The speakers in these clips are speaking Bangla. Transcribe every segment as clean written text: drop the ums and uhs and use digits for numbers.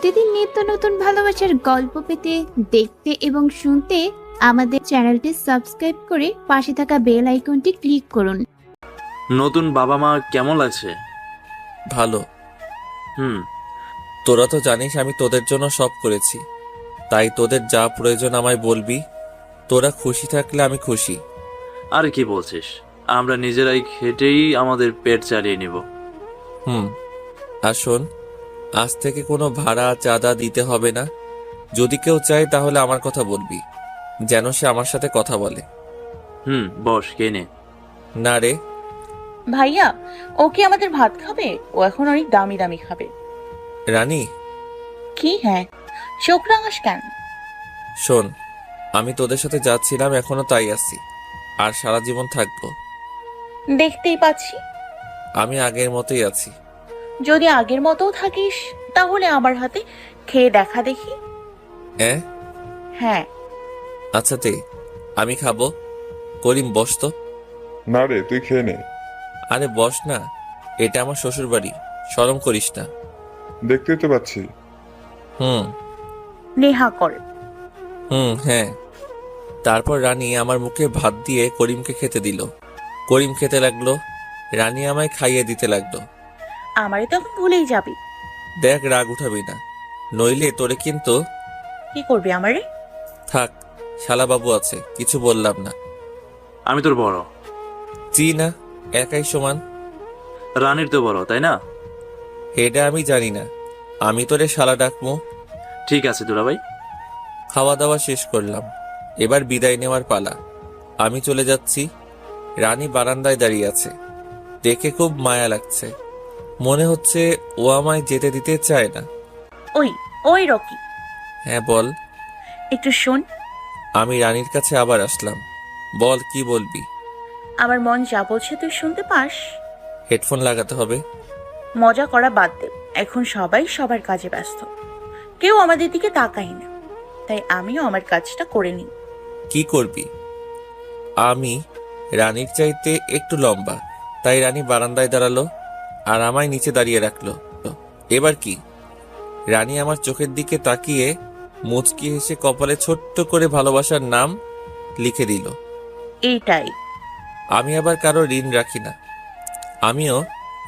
প্রতিদিন নিত্য নতুন ভালোবাসার গল্প পেতে, দেখতে এবং শুনতে আমাদের চ্যানেলটি সাবস্ক্রাইব করে পাশে থাকা বেল আইকনটি ক্লিক করুন। নতুন বাবা মা কেমন লাগছে? ভালো। হুম। তোরা তো জানিস আমি তোদের জন্য সব করেছি, তাই তোদের যা প্রয়োজন আমায় বলবি। তোরা খুশি থাকলে আমি খুশি। আর কি বলছিস, আমরা নিজেরাই খেটেই আমাদের পেট চালিয়ে নিব। আর শোন, আজ থেকে কোনো ভাড়া চাঁদা দিতে হবে না। যদি কেউ চায় তাহলে আমার কথা বলবি, যেন সে আমার সাথে কথা বলে। বস কেনে। না রে। ভাইয়া, ও কি আমাদের ভাত খাবে? ও এখন অনেক দামি দামি খাবে। রানী, কি? হ্যাঁ, চোখ রাঙাস কেন? শোন, আমি তোদের সাথে যাচ্ছিলাম, এখনো তাই আছি, আর সারা জীবন থাকবো। দেখতেই পাচ্ছি। আমি আগের মতোই আছি। যদি আগের মতো থাকিস তাহলে আমার হাতে খেয়ে দেখা দেখি। হ্যাঁ। আচ্ছা তে, আমি খাবো। করিম বস তো। না রে, তুই খেয়ে নে। আরে বস না, এটা আমার শ্বশুর বাড়ি, শরম করিস না। দেখতেই তো পাচ্ছি। নেহা কর। হ্যাঁ। তারপর রানী আমার মুখে ভাত দিয়ে করিমকে খেতে দিল। করিম খেতে লাগলো, রানী আমায় খাইয়ে দিতে লাগলো। আমারে তখন ভুলেই যাবি। দেখ, রাগ উঠাবি না, নইলে তোরে কিন্তু। কি করবি আমারে? থাক, শালাবাবু আছে, কিছু বললাম না। আমি তোর বড়। চি না, একাই সমান। রানীর তো বড়, তাই না? এটা আমি জানি না, আমি তোরে শালা ডাকমু। ঠিক আছে দুলাভাই। খাওয়া দাওয়া শেষ করলাম, এবার বিদায় নেওয়ার পালা। আমি চলে যাচ্ছি। রানী বারান্দায় দাঁড়িয়ে আছে, দেখে খুব মায়া লাগছে। মনে হচ্ছে ও আমায় যেতে দিতে চায় না। ওই ওই রকি, হ্যাঁ বল। একটু শোন। আমি রানীর কাছে আবার আসলাম। বল, কি বলবি? আমার মন যা বলছে তুই শুনতে পাস। হেডফোন লাগাতে হবে? মজা করা বাদ দে, এখন সবাই সবার কাজে ব্যস্ত, কেউ আমাদের দিকে তাকাই না, তাই আমিও আমার কাজটা করে নিই। কি করবি? আমি রানীর চাইতে একটু লম্বা, তাই রানী বারান্দায় দাঁড়ালো আর আমায় নিচে দাঁড়িয়ে রাখলো। এবার কি? রানী আমার চোখের দিকে তাকিয়ে মুচকি হেসে কপালে ছোট্ট করে ভালোবাসার নাম লিখে দিল। এইটাই। আমি আবার কারো ঋণ রাখি না। আমিও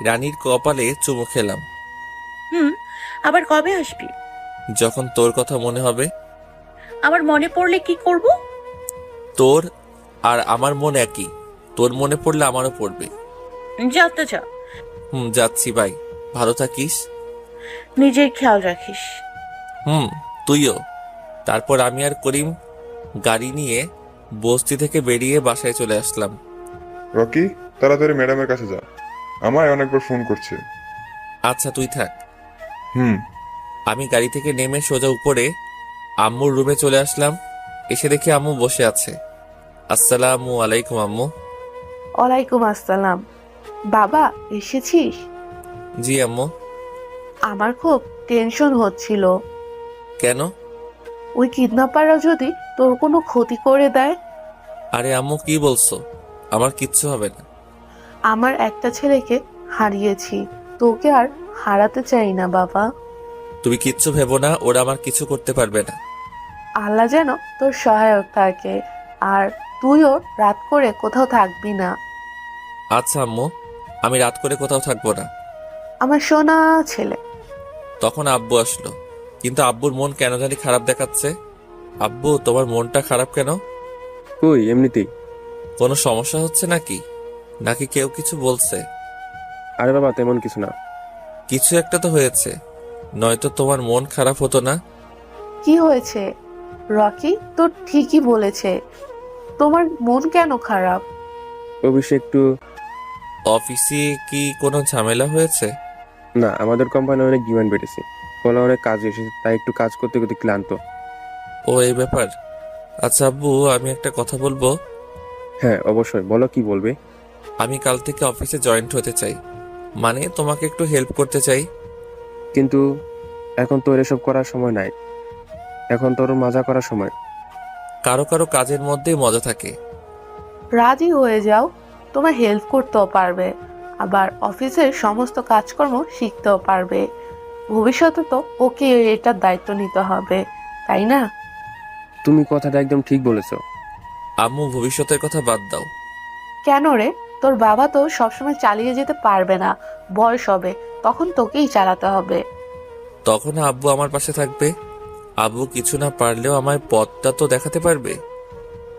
রানীর কপালে চুমু খেলাম। আবার কবে আসবি? যখন তোর কথা মনে হবে। আমার মনে পড়লে কি করব? তোর আর আমার মন একই, তোর মনে পড়লে আমারও পড়বে। যা তো যা। যাচ্ছি, ভাই, ভালো থাকিস। নিজের খেয়াল রাখিস। তুইও। তারপর আমি আর করিম গাড়ি নিয়ে বস্তি থেকে বেরিয়ে বাসায় চলে আসলাম। রকি, তাড়াতাড়ি ম্যাডামের কাছে যা, আমায় অনেকবার ফোন করছে। আচ্ছা, তুই থাক। হুম। আমি গাড়ি থেকে নেমে সোজা উপরে আম্মুর রুমে চলে আসলাম। এসে দেখি আম্মু বসে আছে। আসসালামু আলাইকুম আম্মু। ওয়ালাইকুম আসসালাম। বাবা, এসেছিস? জি আম্মু। আমার খুব টেনশন হচ্ছিল। কেন? ওই কিডন্যাপাররা যদি তোর কোনো ক্ষতি করে দেয়। আরে আম্মু, কি বলছো? আমার কিচ্ছু হবে না। আমার একটা ছেলেকে হারিয়েছি, তোকে আর হারাতে চাই না বাবা। তুমি কিচ্ছু ভেবো না, ওরা আমার কিছু করতে পারবে না। আল্লাহ যেন তোর সহায়ক থাকে, আর তুইও রাত করে কোথাও থাকবি না। আচ্ছা আম্মু, আমি রাত করে কোথাও থাকবো না। আমার সোনা ছেলে। তখন আব্বু আসলো, কিন্তু আব্বুর মন কেন জানি খারাপ দেখাচ্ছে। আব্বু, তোমার মনটা খারাপ কেন? কই, এমনিতেই। কোনো সমস্যা হচ্ছে নাকি? নাকি কেউ কিছু বলছে? আরে বাবা, তেমন কিছু না। কিছু একটা তো হয়েছে, নয়তো তোমার মন খারাপ হতো না। কি হয়েছে? রকি তোর ঠিকই বলেছে, তোমার মন কেন খারাপ? অবশ্য একটু। অফিসে কি কোনো ঝামেলা হয়েছে? না, আমাদের কোম্পানি অনেক ডিমান্ড বেড়েছে, ফলে অনেক কাজ এসেছে, তাই একটু কাজ করতে করতে ক্লান্ত। ও, এই ব্যাপার। আচ্ছা আব্বু, আমি একটা কথা বলবো? হ্যাঁ অবশ্যই, বলো কি বলবে। আমি কাল থেকে অফিসে জয়েন্ট হতে চাই, মানে তোমাকে একটু হেল্প করতে চাই। কিন্তু এখন তো এসব করার সময় নাই, এখন তোর মজা করার সময়। কারো কারো কাজের মধ্যেই মজা থাকে। রাজি হয়ে যাও, তোমার হেল্প করতেও পারবে, আবার অফিসের সমস্ত কাজকর্ম শিখতেও পারবে। ভবিষ্যতে তো ওকে এটার দায়িত্ব নিতে হবে, তাই না? তুমি কথাটা একদম ঠিক বলেছো। আম্মু, ভবিষ্যতের কথা বাদ দাও। কেন রে? তোর বাবা তো সবসময় চালিয়ে যেতে পারবে না, বয়স হবে, তখন তোকেই চালাতে হবে। তখন আব্বু আমার পাশে থাকবে। আব্বু কিছু না পারলেও আমার পথটা তো দেখাতে পারবে।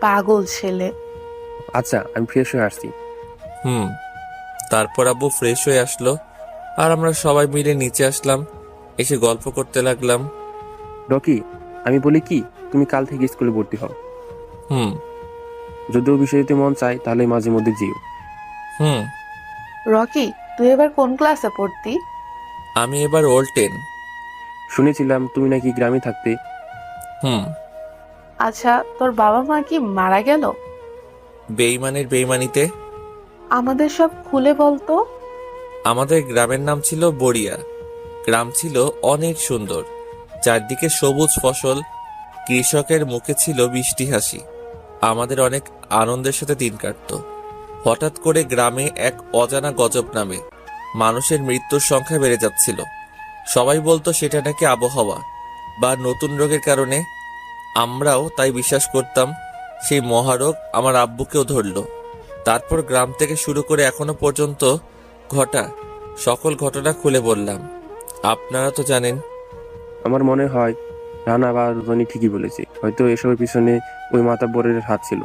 পাগল ছেলে। আচ্ছা, আমি ফ্রেশ হয়ে আসছি। হুম। তারপর আব্বু ফ্রেশ হয়ে আসলো আর আমরা সবাই মিলে নিচে আসলাম, এসে গল্প করতে লাগলাম। রকি, আমি বলি কি, তুমি কাল থেকে স্কুলে ভর্তি হও। হুম যদিও বিষয়তে মন চায় তাহলে মাঝে মধ্যে যেও। হুম। রকি, তুই এবার কোন ক্লাসে পড়তি? আমি এবার ওল্ড 10। শুনেছিলাম তুমি নাকি গ্রামে থাকতে। হুম। আচ্ছা, তোর বাবা মা কি মারা গেল? বেইমানের বেইমানিতে। আমাদের সব খুলে বলতো। আমাদের গ্রামের নাম ছিল বড়িয়া। গ্রাম ছিল অনেক সুন্দর, চারদিকে সবুজ ফসল, কৃষকের মুখে ছিল বৃষ্টি হাসি। আমাদের অনেক আনন্দের সাথে দিন কাটতো। হঠাৎ করে গ্রামে এক অজানা গজব নামে মানুষের মৃত্যুর সংখ্যা বেড়ে যাচ্ছিল। সবাই বলতো সেটা নাকি আবহাওয়া বা নতুন রোগের কারণে। আমরাও তাই বিশ্বাস করতাম। সেই মহারোগ আমার আব্বুকেও ধরল। তারপর গ্রাম থেকে শুরু করে এখনো পর্যন্ত ঘটা সকল ঘটনা খুলে বললাম। আপনারা তো জানেন। আমার মনে হয় রানা বা রনি ঠিকই বলেছে, হয়তো এসবের পিছনে ওই মাতাব্বরের হাত ছিল।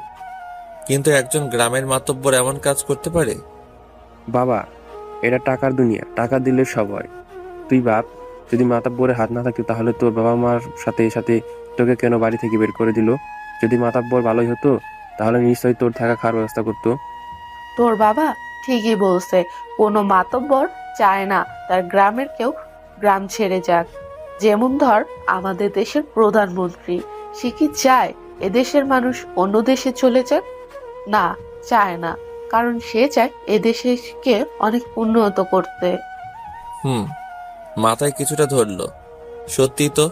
কিন্তু একজন গ্রামের মাতব্বর এমন কাজ করতে পারে? বাবা, এটা টাকার দুনিয়া, টাকা দিলে সব হয়। তুই ভাব, যদি মাতাব্বরের হাত না থাকতো তাহলে তোর বাবা মার সাথে সাথে তোকে কেন বাড়ি থেকে বের করে দিল? যদি মাতাব্বর ভালোই হতো তাহলে নিশ্চয়ই তোর থাকা খাওয়ার ব্যবস্থা করতো। তোর বাবা ঠিকই বলছে, কোনো মাতব্বর চায় না তার গ্রামের কেউ গ্রাম ছেড়ে যাক। যেমন ধর আমাদের দেশের প্রধানমন্ত্রী, সে কি চায় এদেশের মানুষ অন্য দেশে চলে যাক? না, চায় না, কারণ সে চায় এদেশকে অনেক উন্নত করতে। হুম। মাথায় কিছুটা ধরলো। সত্যি তো,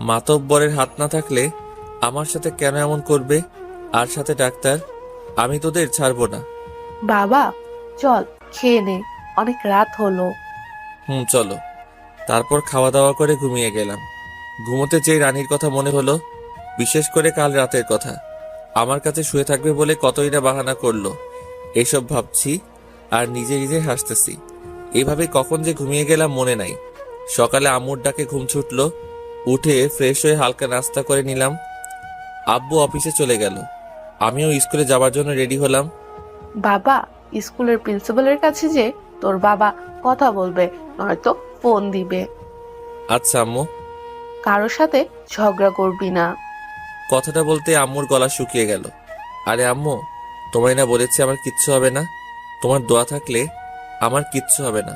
মাতব্বরের হাত না থাকলে আমার সাথে কেন এমন করবে? আর সাথে ডাক্তার, আমি তোদের ছাড়বো না। বাবা, চল খেয়ে নে, অনেক রাত হলো। হুম, চলো। তারপর খাওয়া দাওয়া করে ঘুমিয়ে গেলাম। ঘুমোতে যেই রানীর কথা মনে হলো, বিশেষ করে কাল রাতের কথা। আমার কাছে শুয়ে থাকবে বলে কতই না বাহানা করলো। এসব ভাবছি আর নিজে নিজে হাসতেছি। এভাবে কখন যে ঘুমিয়ে গেলাম মনে নাই। সকালে আম্মুর ডাকে ঘুম ছুটলো। উঠে ফ্রেশ হয়ে হালকা নাস্তা করে নিলাম। আব্বু অফিসে চলে গেল। আমিও স্কুলে যাবার জন্য রেডি হলাম। বাবা, স্কুলের প্রিন্সিপালের কাছে যে তোর বাবা কথা বলবে, নয়তো ফোন দিবে। আচ্ছা আম্মু। কারোর সাথে ঝগড়া করবি না। কথাটা বলতে আম্মুর গলা শুকিয়ে গেল। আরে আম্মু, তোমায় না বলেছি আমার কিচ্ছু হবে না? তোমার দোয়া থাকলে আমার কিচ্ছু হবে না।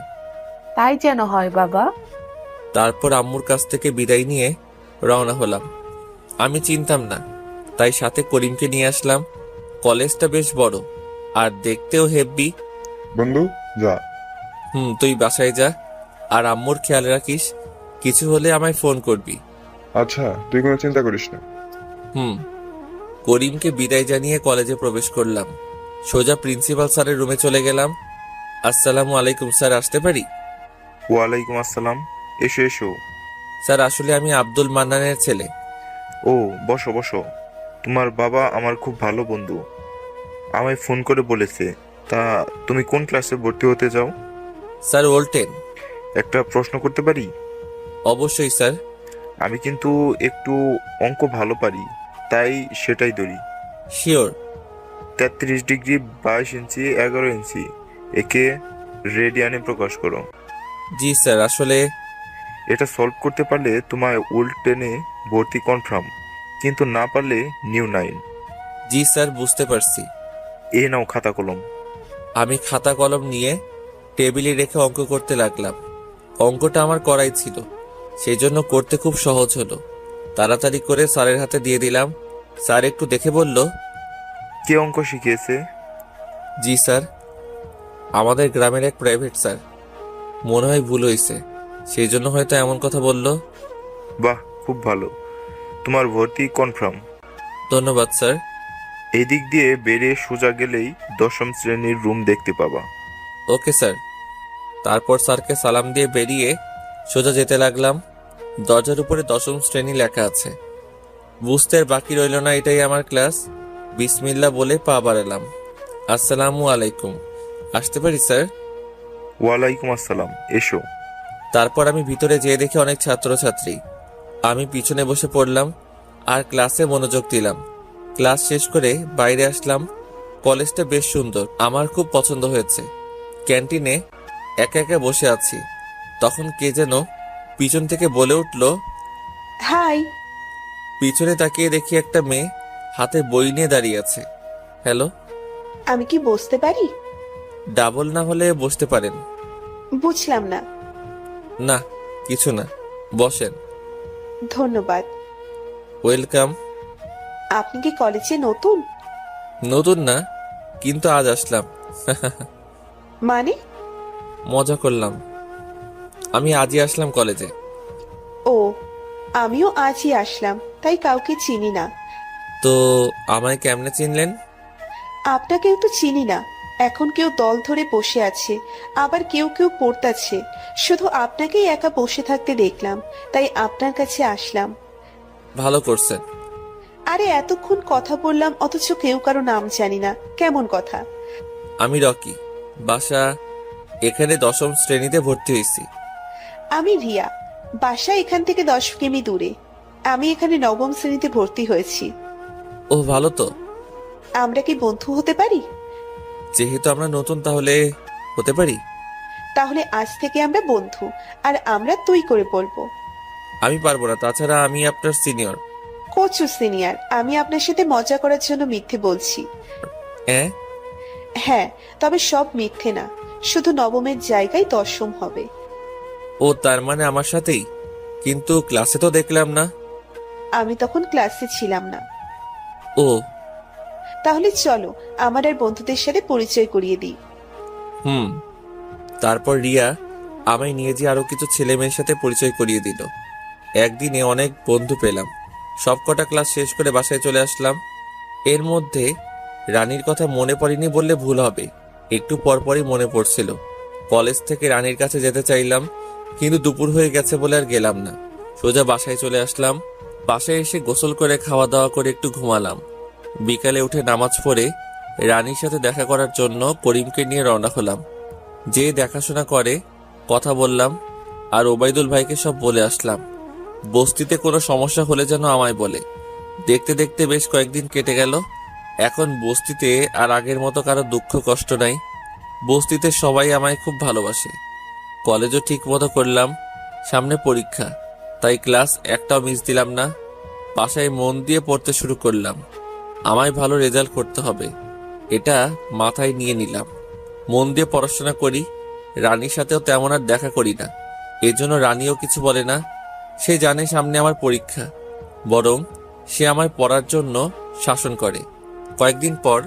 তাই যেন হয় বাবা। তারপর আম্মুর কাছ থেকে বিদায় নিয়ে রওনা হলাম। আমি চিনতাম না, তাই সাথে করিমকে নিয়ে আসলাম। কলেজটা বেশ বড় আর দেখতেও হেব্বি। বন্ধু, যা। তুই বাসায় যা, আর আম্মুর খেয়াল রাখিস। কিছু হলে আমায় ফোন করবি। আচ্ছা, তুই কোনো চিন্তা করিস না। করিমকে বিদায় জানিয়ে কলেজে প্রবেশ করলাম। সোজা প্রিন্সিপাল স্যারের রুমে চলে গেলাম। আসসালামু আলাইকুম স্যার, আসতে পারি? ওয়ালাইকুম আসসালাম। এসো এসো। স্যার, আসলে আমি আব্দুল মান্নানের ছেলে। ও, বসো বসো। তোমার বাবা আমার খুব ভালো বন্ধু, আমায় ফোন করে বলেছে। তা তুমি কোন ক্লাসে ভর্তি হতে যাও? Sir, old 10। একটা প্রশ্ন করতে পারি? অবশ্যই স্যার। আমি কিন্তু একটু অঙ্ক ভালো পারি, তাই সেটাই ধরি। শিওর। 33 ডিগ্রি 22 ইঞ্চি 11 ইঞ্চি, একে রেডিয়ানে প্রকাশ করো। জি স্যার, আসলে এটা সলভ করতে পারলে তোমায় ওল্ড 10-এ ভর্তি কনফার্ম, কিন্তু না পারলে নিউ 9। জি স্যার, বুঝতে পারছি। এ নাও খাতা কলম। আমি খাতা কলম নিয়ে টেবিলে রেখে অঙ্ক করতে লাগলাম। অঙ্কটা আমার করাই ছিল, সেই জন্য করতে খুব সহজ হলো। তাড়াতাড়ি করে স্যারের হাতে দিয়ে দিলাম। স্যার একটু দেখে বলল, কে অঙ্ক শিখিয়েছে? জি স্যার, আমাদের গ্রামের এক প্রাইভেট স্যার। মনে হয় ভুল হয়েছে, সেই জন্য হয়তো এমন কথা বলল। বাহ, খুব ভালো, তোমার ভর্তি কনফার্ম। ধন্যবাদ স্যার। এই দিক দিয়ে বেরিয়ে সোজা গেলেই 10ম শ্রেণীর রুম দেখতে পাবা। Okay sir. তারপর স্যারকে সালাম দিয়ে বেরিয়ে সোজা যেতে লাগলাম। দরজার উপরে 10ম শ্রেণী লেখা আছে। বুঝতে আর বাকি রইল না এটাই আমার ক্লাস। বিসমিল্লাহ বলে পা বাড়ালাম। আসসালামু আলাইকুম, আসতে পারি স্যার? ওয়ালাইকুম আসসালাম, এসো। তারপর আমি ভিতরে যেয়ে দেখি অনেক ছাত্রছাত্রী। আমি পিছনে বসে পড়লাম আর ক্লাসে মনোযোগ দিলাম। ক্লাস শেষ করে বাইরে আসলাম। কলেজটা বেশ সুন্দর, আমার খুব পছন্দ হয়েছে। ক্যান্টিনে একা একা বসে আছি, তখন কে যেন পিছন থেকে বলে উঠল, হাই। পিছনে তাকিয়ে দেখি একটা মেয়ে হাতে বই নিয়ে দাঁড়িয়ে আছে। হ্যালো। আমি কি বসতে পারি? ডাবল না হলে বসতে পারেন। বুঝলাম না। না কিছু না, বসেন। ধন্যবাদ। ওয়েলকাম। আপনি কি কলেজে নতুন? নতুন না, কিন্তু আজ আসলাম। মানে? মজা করলাম, আমি আজই আসলাম কলেজে। ও, আমিও আজই আসলাম, তাই কাউকে চিনি না। তো আমায় কেমনে চিনলেন? আপনাকেও তো চিনি না। এখন কেউ দল ধরে বসে আছে, আবার কেউ কেউ পড়তাছে। শুধু আপনাকেই একা বসে থাকতে দেখলাম, তাই আপনার কাছে আসলাম। ভালো করছেন। আরে এতক্ষণ কথা বললাম অথচ কেউ কারো নাম জানি না, কেমন কথা? আমি রকি, বাসা এখানে 10ম শ্রেণীতে ভর্তি হয়েছি। আমি রিয়া, বাসা এখান থেকে 10 কিমি দূরে। আমি এখানে 9ম শ্রেণীতে ভর্তি হয়েছি। ও ভালো তো। আমরা কি বন্ধু হতে পারি? যেহেতু আমরা নতুন তাহলে হতে পারি। তাহলে আজ থেকে আমরা বন্ধু, আর আমরা তুই করে বলবো। আমি পারবো না, তাছাড়া আমি আপনার সিনিয়র। কোচু সিনিয়র, আমি আপনার সাথে মজা করার জন্য মিথ্যে বলছি। হ্যাঁ। হ্যাঁ, তবে সব মিথ্যে না, শুধু 9মের জায়গায় 10ম হবে। ও তার মানে আমার সাথেই? কিন্তু ক্লাসে তো দেখলাম না। আমি তখন ক্লাসে ছিলাম না। ও। তাহলে চলো আমার আর বন্ধুদের সাথে পরিচয় করিয়ে দিই। হুম। তারপর রিয়া আমায় নিয়ে যে আরো কিছু ছেলে মেয়ের সাথে পরিচয় করিয়ে দিল। একদিনে অনেক বন্ধু পেলাম। সবকটা ক্লাস শেষ করে বাসায় চলে আসলাম। এর মধ্যে রানীর কথা মনে পড়েনি বললে ভুল হবে, একটু পরপরই মনে পড়ছিল। কলেজ থেকে রানীর কাছে যেতে চাইলাম, কিন্তু দুপুর হয়ে গেছে বলে আর গেলাম না। সোজা বাসায় চলে আসলাম। বাসায় এসে গোসল করে খাওয়া দাওয়া করে একটু ঘুমালাম। বিকালে উঠে নামাজ পড়ে রানীর সাথে দেখা করার জন্য করিমকে নিয়ে রওনা হলাম। যে দেখাশোনা করে, কথা বললাম, আর ওবায়দুল ভাইকে সব বলে আসলাম। বস্তিতে কোনো সমস্যা হলে যেন আমায় বলে। দেখতে দেখতে বেশ কয়েকদিন কেটে গেল। এখন বস্তিতে আর আগের মতো কারো দুঃখ কষ্ট নাই। বস্তিতে সবাই আমায় খুব ভালোবাসে। কলেজও ঠিক মতো করলাম। সামনে পরীক্ষা, তাই ক্লাস একটাও মিস দিলাম না। বাসায় মন দিয়ে পড়তে শুরু করলাম। আমায় ভালো রেজাল্ট করতে হবে, এটা মাথায় নিয়ে নিলাম। মন দিয়ে পড়াশোনা করি। রানীর সাথেও তেমন আর দেখা করি না, এজন্য রানীও কিছু বলে না। সে জানে সামনে আমার পরীক্ষা, বরং সে আমায় পড়ার জন্য শাসন করে। কয়েকদিন পর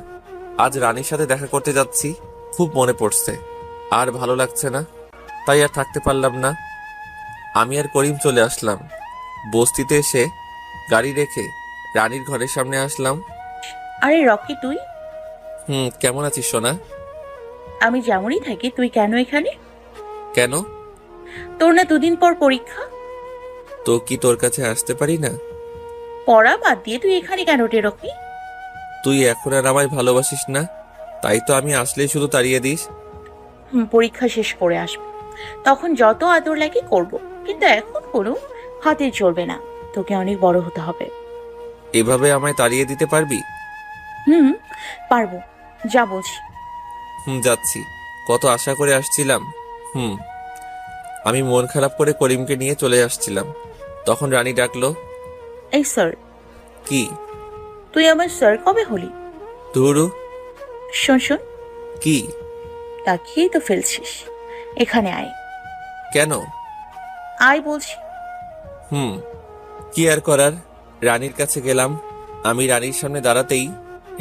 আজ রানীর সাথে দেখা করতে যাচ্ছি। খুব মনে পড়ছে, আর ভালো লাগছে না, তাই আর থাকতে পারলাম না। আমি আর করিম চলে আসলাম। বস্তিতে এসে গাড়ি রেখে রানীর ঘরের সামনে আসলাম। আরে রকি, তুই? কেমন আছিস সোনা? আমি যেমনই থাকি, তুই কেন এখানে? কেন? তোর না 2 দিন পর পরীক্ষা। তো কি তোর কাছে আসতে পারি না? পড়া বাদ দিয়ে তুই এখানে কেন রে রকি? তুই এখন আর আমায় ভালোবাসিস না, তাই তো আমি আসলেই শুধু তাড়িয়ে দিস। পরীক্ষা শেষ করে আসবে, তখন যত আদর লাগে করব, কিন্তু এখন কোনো হাতে চলবে না, তোকে অনেক বড় হতে হবে। এভাবে আমায় তাড়িয়ে দিতে পারবি? পারবো, যা বলছি। যাচ্ছি, কত আশা করে আসছিলাম। আমি মন খারাপ করে করিমকে নিয়ে চলে আসছিলাম, তখন রানী ডাকলো। এই স্যার। কি? তুই আমার স্যার কবে হলি? ধুরু। শোন শোন। কি? তাকিয়েই তো ফেলছিস, এখানে আয়। কেন? আয় বলছি। কি আর করার, রানীর কাছে গেলাম। আমি রানীর সামনে দাঁড়াতেই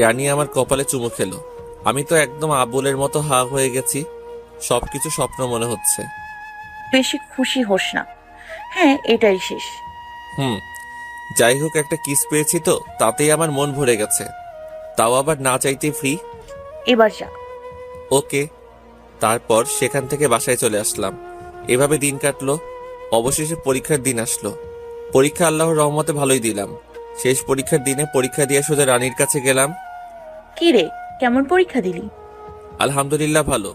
রানী আমার কপালে চুমু খেলো। আমি তো একদম আবুলের মতো হা হয়ে গেছি, সবকিছু স্বপ্ন মনে হচ্ছে। বেশি খুশি হোস না, হ্যাঁ এটাই শেষ। যাই হোক, একটা কিস পেয়েছি তো, তাতেই আমার মন ভরে গেছে, তাও আবার না চাইতে ফ্রি। এবার যা। ওকে। তারপর সেখান থেকে বাসায় চলে আসলাম। এভাবে দিন কাটলো। অবশেষে পরীক্ষার দিন আসলো। পরীক্ষা আল্লাহর রহমতে ভালোই দিলাম। শেষ পরীক্ষার দিনে পরীক্ষা দিয়ে সোজা রানীর কাছে গেলাম। কি রে, কেমন পরীক্ষা দিলি? আলহামদুলিল্লাহ ভালো।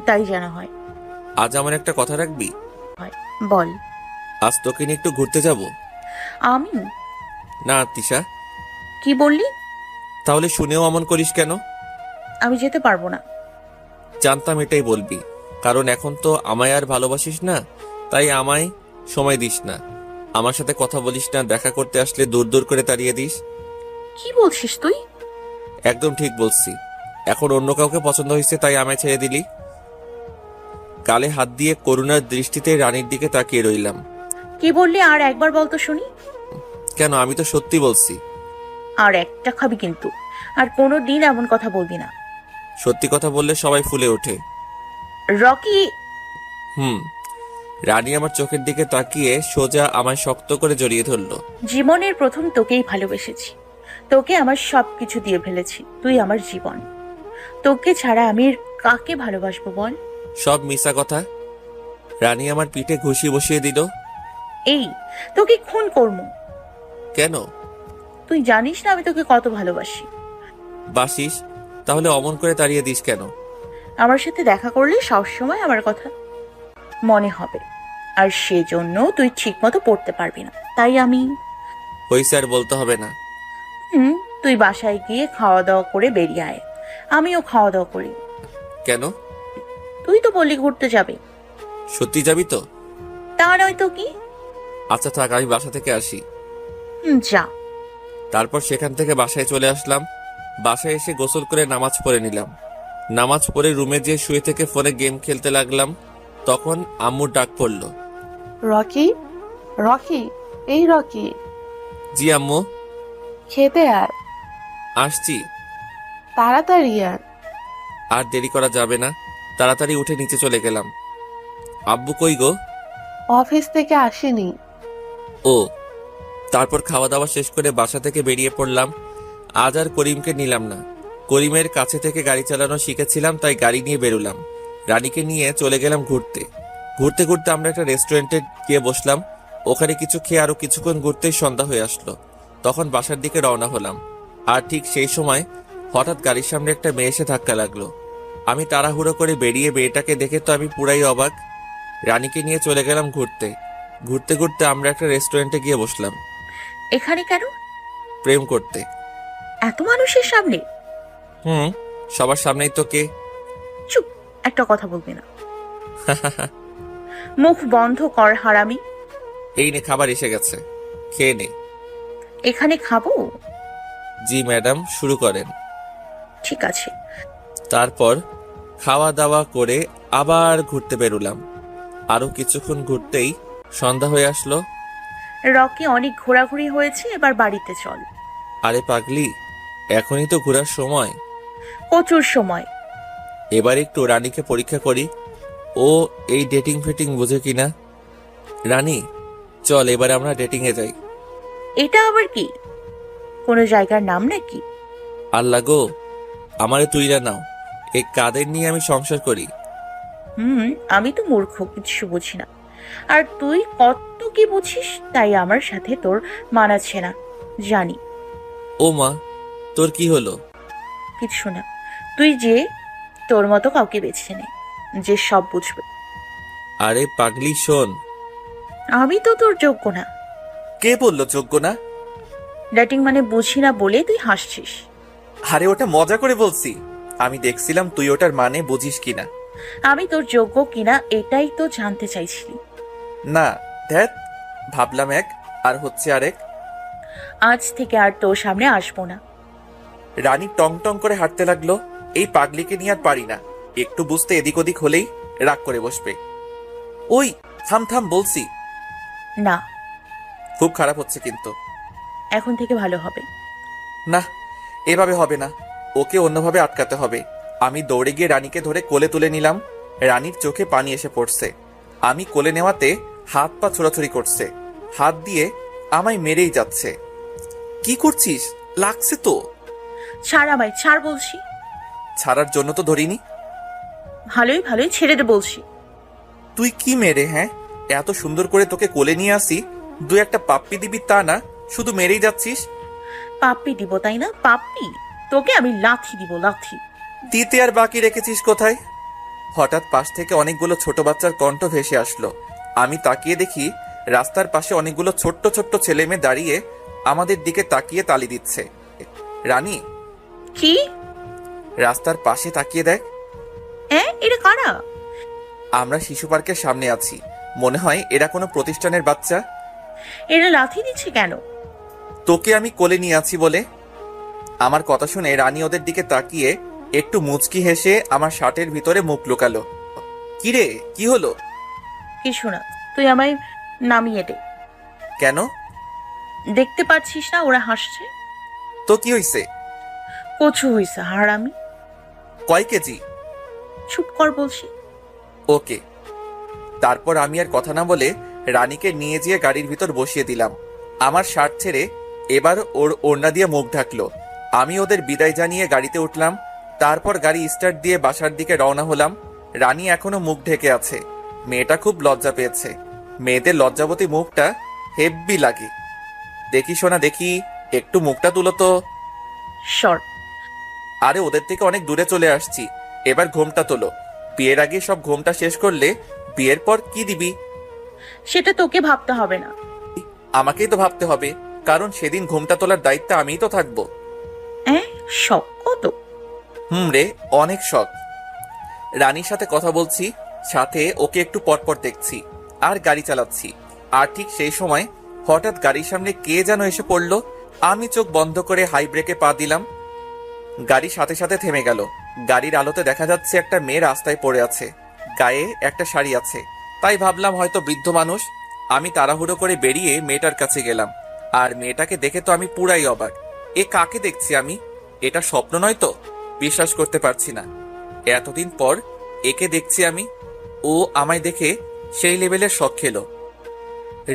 তাই জানা হয়। আজ আমার একটা কথা রাখবি? বল। আজ তোকে নিয়ে একটু ঘুরতে যাব। আমি? না তিশা। কি বললি? তাহলে শুনেও অমন করিস কেন? আমি যেতে পারবো না। জানতাম এটাই বলবি, কারণ এখন তো আমায় আর ভালোবাসিস না, তাই আমায় সময় দিস না, আমার সাথে কথা বলিস না, দেখা করতে আসলে দূর দূর করে তাড়িয়ে দিস। কি বলছিস তুই? একদম ঠিক বলছি। এখন অন্য কাউকে পছন্দ হয়েছে তাই আমায় ছেড়ে দিলি। গালে হাত দিয়ে করুণার দৃষ্টিতে রানীর দিকে তাকিয়ে রইলাম। কি বললি আর একবার বল তো শুনি। কেন, আমি তো সত্যি বলছি। আর একটা খাবি কিন্তু, আর কোনো দিন এমন কথা বলবি না। সত্যি কথা বললে সবাই ফুলে ওঠে। রকি। রানী আমার চোখের দিকে তাকিয়ে সোজা আমায় শক্ত করে জড়িয়ে ধরলো। জীবনের প্রথম তোকেই ভালোবেসেছি, তোকে আমার সবকিছু দিয়ে ফেলেছি, তুই আমার জীবন। তোকে ছাড়া আমি আর কাকে ভালোবাসবো বল? সব মিছা কথা। রানী আমার পিঠে ঘুষি বসিয়ে দিল। এই, তোকে খুন করবো। কেন? তুই জানিস না আমি তোকে কত ভালোবাসি। বাসিস, তাহলে অমন করে তাড়িয়ে দিস কেন? আমার সাথে দেখা করলে সবসময় আমার কথা মনে হবে, আর সেজন্য তুই ঠিক মতো পড়তে পারবি না, তাই আমি। হইছে, আর বলতে হবে না। তুই বাসায় গিয়ে খাওয়া দাওয়া করে বেরিয়ে আয়, আমিও খাওয়া দাওয়া করি। কেন? তুই তো বললি ঘুরতে যাবে। সত্যি যাবি তো? তা নয় তো কি। আচ্ছা থাক, আমি বাসা থেকে আসি। যা। তারপর সেখান থেকে বাসায় চলে আসলাম। বাসায় এসে গোসল করে নামাজ পড়ে নিলাম। নামাজ পড়ে রুমে যেয়ে শুয়ে থেকে ফোনে গেম খেলতে লাগলাম। তখন আম্মুর ডাক পড়ল। রকি, রকি, এই রকি, জি আম্মু। খেতে আয়, আসছি। তাড়াতাড়ি আয়। আর দেরি করা যাবে না, তাড়াতাড়ি উঠে নিচে চলে গেলাম। আব্বু কই গো? অফিস থেকে আসেনি। ও। তারপর খাওয়া দাওয়া শেষ করে বাসা থেকে বেরিয়ে পড়লাম। আজ আর করিমকে নিলাম না। করিমের কাছে থেকে গাড়ি চালানো শিখেছিলাম, তাই গাড়ি নিয়ে বেরোলাম। রানীকে নিয়ে চলে গেলাম ঘুরতে। ঘুরতে ঘুরতে আমরা একটা রেস্টুরেন্টে গিয়ে বসলাম। ওখানে কিছু খেয়ে আরো কিছুক্ষণ ঘুরতেই সন্ধ্যা হয়ে আসলো। তখন বাসার দিকে রওনা হলাম। আর ঠিক সেই সময় হঠাৎ গাড়ির সামনে একটা মেয়ে এসে ধাক্কা লাগলো। আমি তাড়াহুড়ো করে বেরিয়ে মেয়েটাকে দেখে তো আমি পুরাই অবাক। রানীকে নিয়ে চলে গেলাম ঘুরতে। ঘুরতে ঘুরতে আমরা একটা রেস্টুরেন্টে গিয়ে বসলাম। এখানে কেন? প্রেম করতে। এত মানুষের সামনে? সবার সামনেই তো। কে? চুপ, একটা কথা বলবি না। মুখ বন্ধ কর হারামি। এই নে, খাবার এসে গেছে, খেয়ে নে। এখানে খাবো? জি ম্যাডাম, শুরু করেন। ঠিক আছে। তারপর খাওয়া দাওয়া করে আবার ঘুরতে বেরোলাম। আরো কিছুক্ষণ ঘুরতেই সন্ধ্যা হয়ে আসলো। রকি, অনেক ঘোরাঘুরি হয়েছে, এবার বাড়িতে চল। আরে পাগলি, এখনই তো ঘোরার সময়। প্রচুর সময়। এবার একটু রানীকে পরীক্ষা করি, ও এই ডেটিং ফেটিং বোঝে কিনা। রানী চল, এবার আমরা ডেটিং এ যাই। এটা আবার কি? কোনো জায়গার নাম নাকি? আল্লাহ গো, আমারে তুইরা নাও, এই কাদের নিয়ে আমি সংসার করি। আমি তো মূর্খ, কিছু বুঝি না। আর তুই কত কি বুঝিস, তাই আমার সাথে তোর মানাচ্ছে না, জানি। ও মা, তোর কি হলো? কিছু না। তুই যে তোর মতো কাউকে বেছে নে, যে সব বুঝবে। আরে পাগলি শোন। আমি তো তোর যোগ্য না। কে বললো যোগ্য না? ডেটিং মানে বুঝি না বলে তুই হাসছিস। আরে ওটা মজা করে বলছি, আমি দেখছিলাম তুই ওটার মানে বুঝিস কিনা। আমি তোর যোগ্য কিনা এটাই তো জানতে চাইছিলি। না ধ্যাত, ভাবলাম এক আর হচ্ছে আরেক। আজ থেকে আর তোর সামনে আসবো না। রানী টং টং করে হাঁটতে লাগলো। এই পাগলিকে নিয়ে আর পারি না, একটু বুঝতে এদিক ওদিক হলেই রাগ করে বসবে। ওই থাম থাম বলছি। না, খুব খারাপ হচ্ছে কিন্তু। এখন থেকে ভালো হবে। না, এভাবে হবে না, ওকে অন্যভাবে আটকাতে হবে। আমি দৌড়ে গিয়ে রানীকে ধরে কোলে তুলে নিলাম। রানীর চোখে পানি এসে পড়ছে। আমি কোলে নেওয়াতে হাত পা ছোড়াছুড়ি করছে, হাত দিয়ে আমায় মেরেই যাচ্ছে। কি করছিস? লাগছে তো। ছাড় আমায়, ছাড় বলছি। ছাড়ার জন্য তো ধরিনি। ভালোই ভালোই ছেড়ে দে বলছি। তুই কি মেরে? হ্যাঁ, এত সুন্দর করে তোকে কোলে নিয়ে আসি, দু একটা পাপ্পি দিবি তা না, শুধু মেরেই যাচ্ছিস। পাপ্পি দিব তাই না? পাপ্পি? তোকে আমি লাথি দিব, লাথি। দিতে আর বাকি রেখেছিস কোথায়? হঠাৎ পাশ থেকে অনেকগুলো ছোট বাচ্চার কণ্ঠ ভেসে আসলো। আমি তাকিয়ে দেখি রাস্তার পাশে অনেকগুলো ছোট্ট ছোট্ট ছেলে মেয়ে দাঁড়িয়ে আমাদের দিকে তাকিয়ে তালি দিচ্ছে। রানী, কি? রাস্তার পাশে তাকিয়ে দেখ। এটা কারা? আমরা শিশু পার্কের সামনে আছি, মনে হয় এরা কোনো প্রতিষ্ঠানের বাচ্চা। এরা লাথি দিচ্ছে কেন? তোকে আমি কোলে নিয়ে আছি বলে। আমার কথা শুনে রানী ওদের দিকে তাকিয়ে একটু মুচকি হেসে আমার শার্টের ভিতরে মুখ লুকালো। কিরে, কি হলো? কিছু না, তুই আমায় নামিয়ে দে। কেন? দেখতে পাচ্ছিস না ওরা হাসছে? তো কি হইছে? কচু হইছে হারামি। কয় কেজি? চুপ কর বলছি। ওকে। তারপর আমি আর কথা না বলে রানীকে নিয়ে যেয়ে গাড়ির ভিতর বসিয়ে দিলাম। আমার শার্ট ছেড়ে এবার ওর ওড়না দিয়ে মুখ ঢাকলো। আমি ওদের বিদায় জানিয়ে গাড়িতে উঠলাম। তারপর গাড়ি স্টার্ট দিয়ে বাসার দিকে রওনা হলাম। রানী এখনো মুখ ঢেকে আছে। মেয়েটা খুব লজ্জা পেয়েছে। মেয়েদের লজ্জাবতী মুখটা হেব্বি লাগে। দেখি সোনা দেখি, একটু মুখটা তুলো তো। সর। আরে ওদের থেকে অনেক দূরে চলে আসছি, এবার ঘোমটা তোলো। বিয়ের আগে সব ঘোমটা শেষ করলে বিয়ের পর কি দিবি? সেটা তোকে ভাবতে হবে না। আমাকেই তো ভাবতে হবে, কারণ সেদিন ঘোমটা তোলার দায়িত্ব আমিই তো থাকবো। শখ কত? রে, অনেক শখ। রানীর সাথে কথা বলছি, সাথে ওকে একটু পরপর দেখছি আর গাড়ি চালাচ্ছি। আর ঠিক সেই সময় হঠাৎ গাড়ির সামনে কে যেন এসে পড়লো। আমি চোখ বন্ধ করে হাই ব্রেকে পা দিলাম। গাড়ি সাথে সাথে থেমে গেল। গাড়ির আলোতে দেখা যাচ্ছে একটা মেয়ে রাস্তায় পড়ে আছে, গায়ে একটা শাড়ি আছে। তাই ভাবলাম হয়তো বৃদ্ধ মানুষ। আমি তাড়াহুড়ো করে বেরিয়ে মেয়েটার কাছে গেলাম। আর মেয়েটাকে দেখে তো আমি পুরাই অবাক। এ কাকে দেখছি আমি? এটা স্বপ্ন নয় তো? বিশ্বাস করতে পারছি না, এতদিন পর একে দেখছি আমি। ও আমায় দেখে সেই লেভেলের শখ খেলো।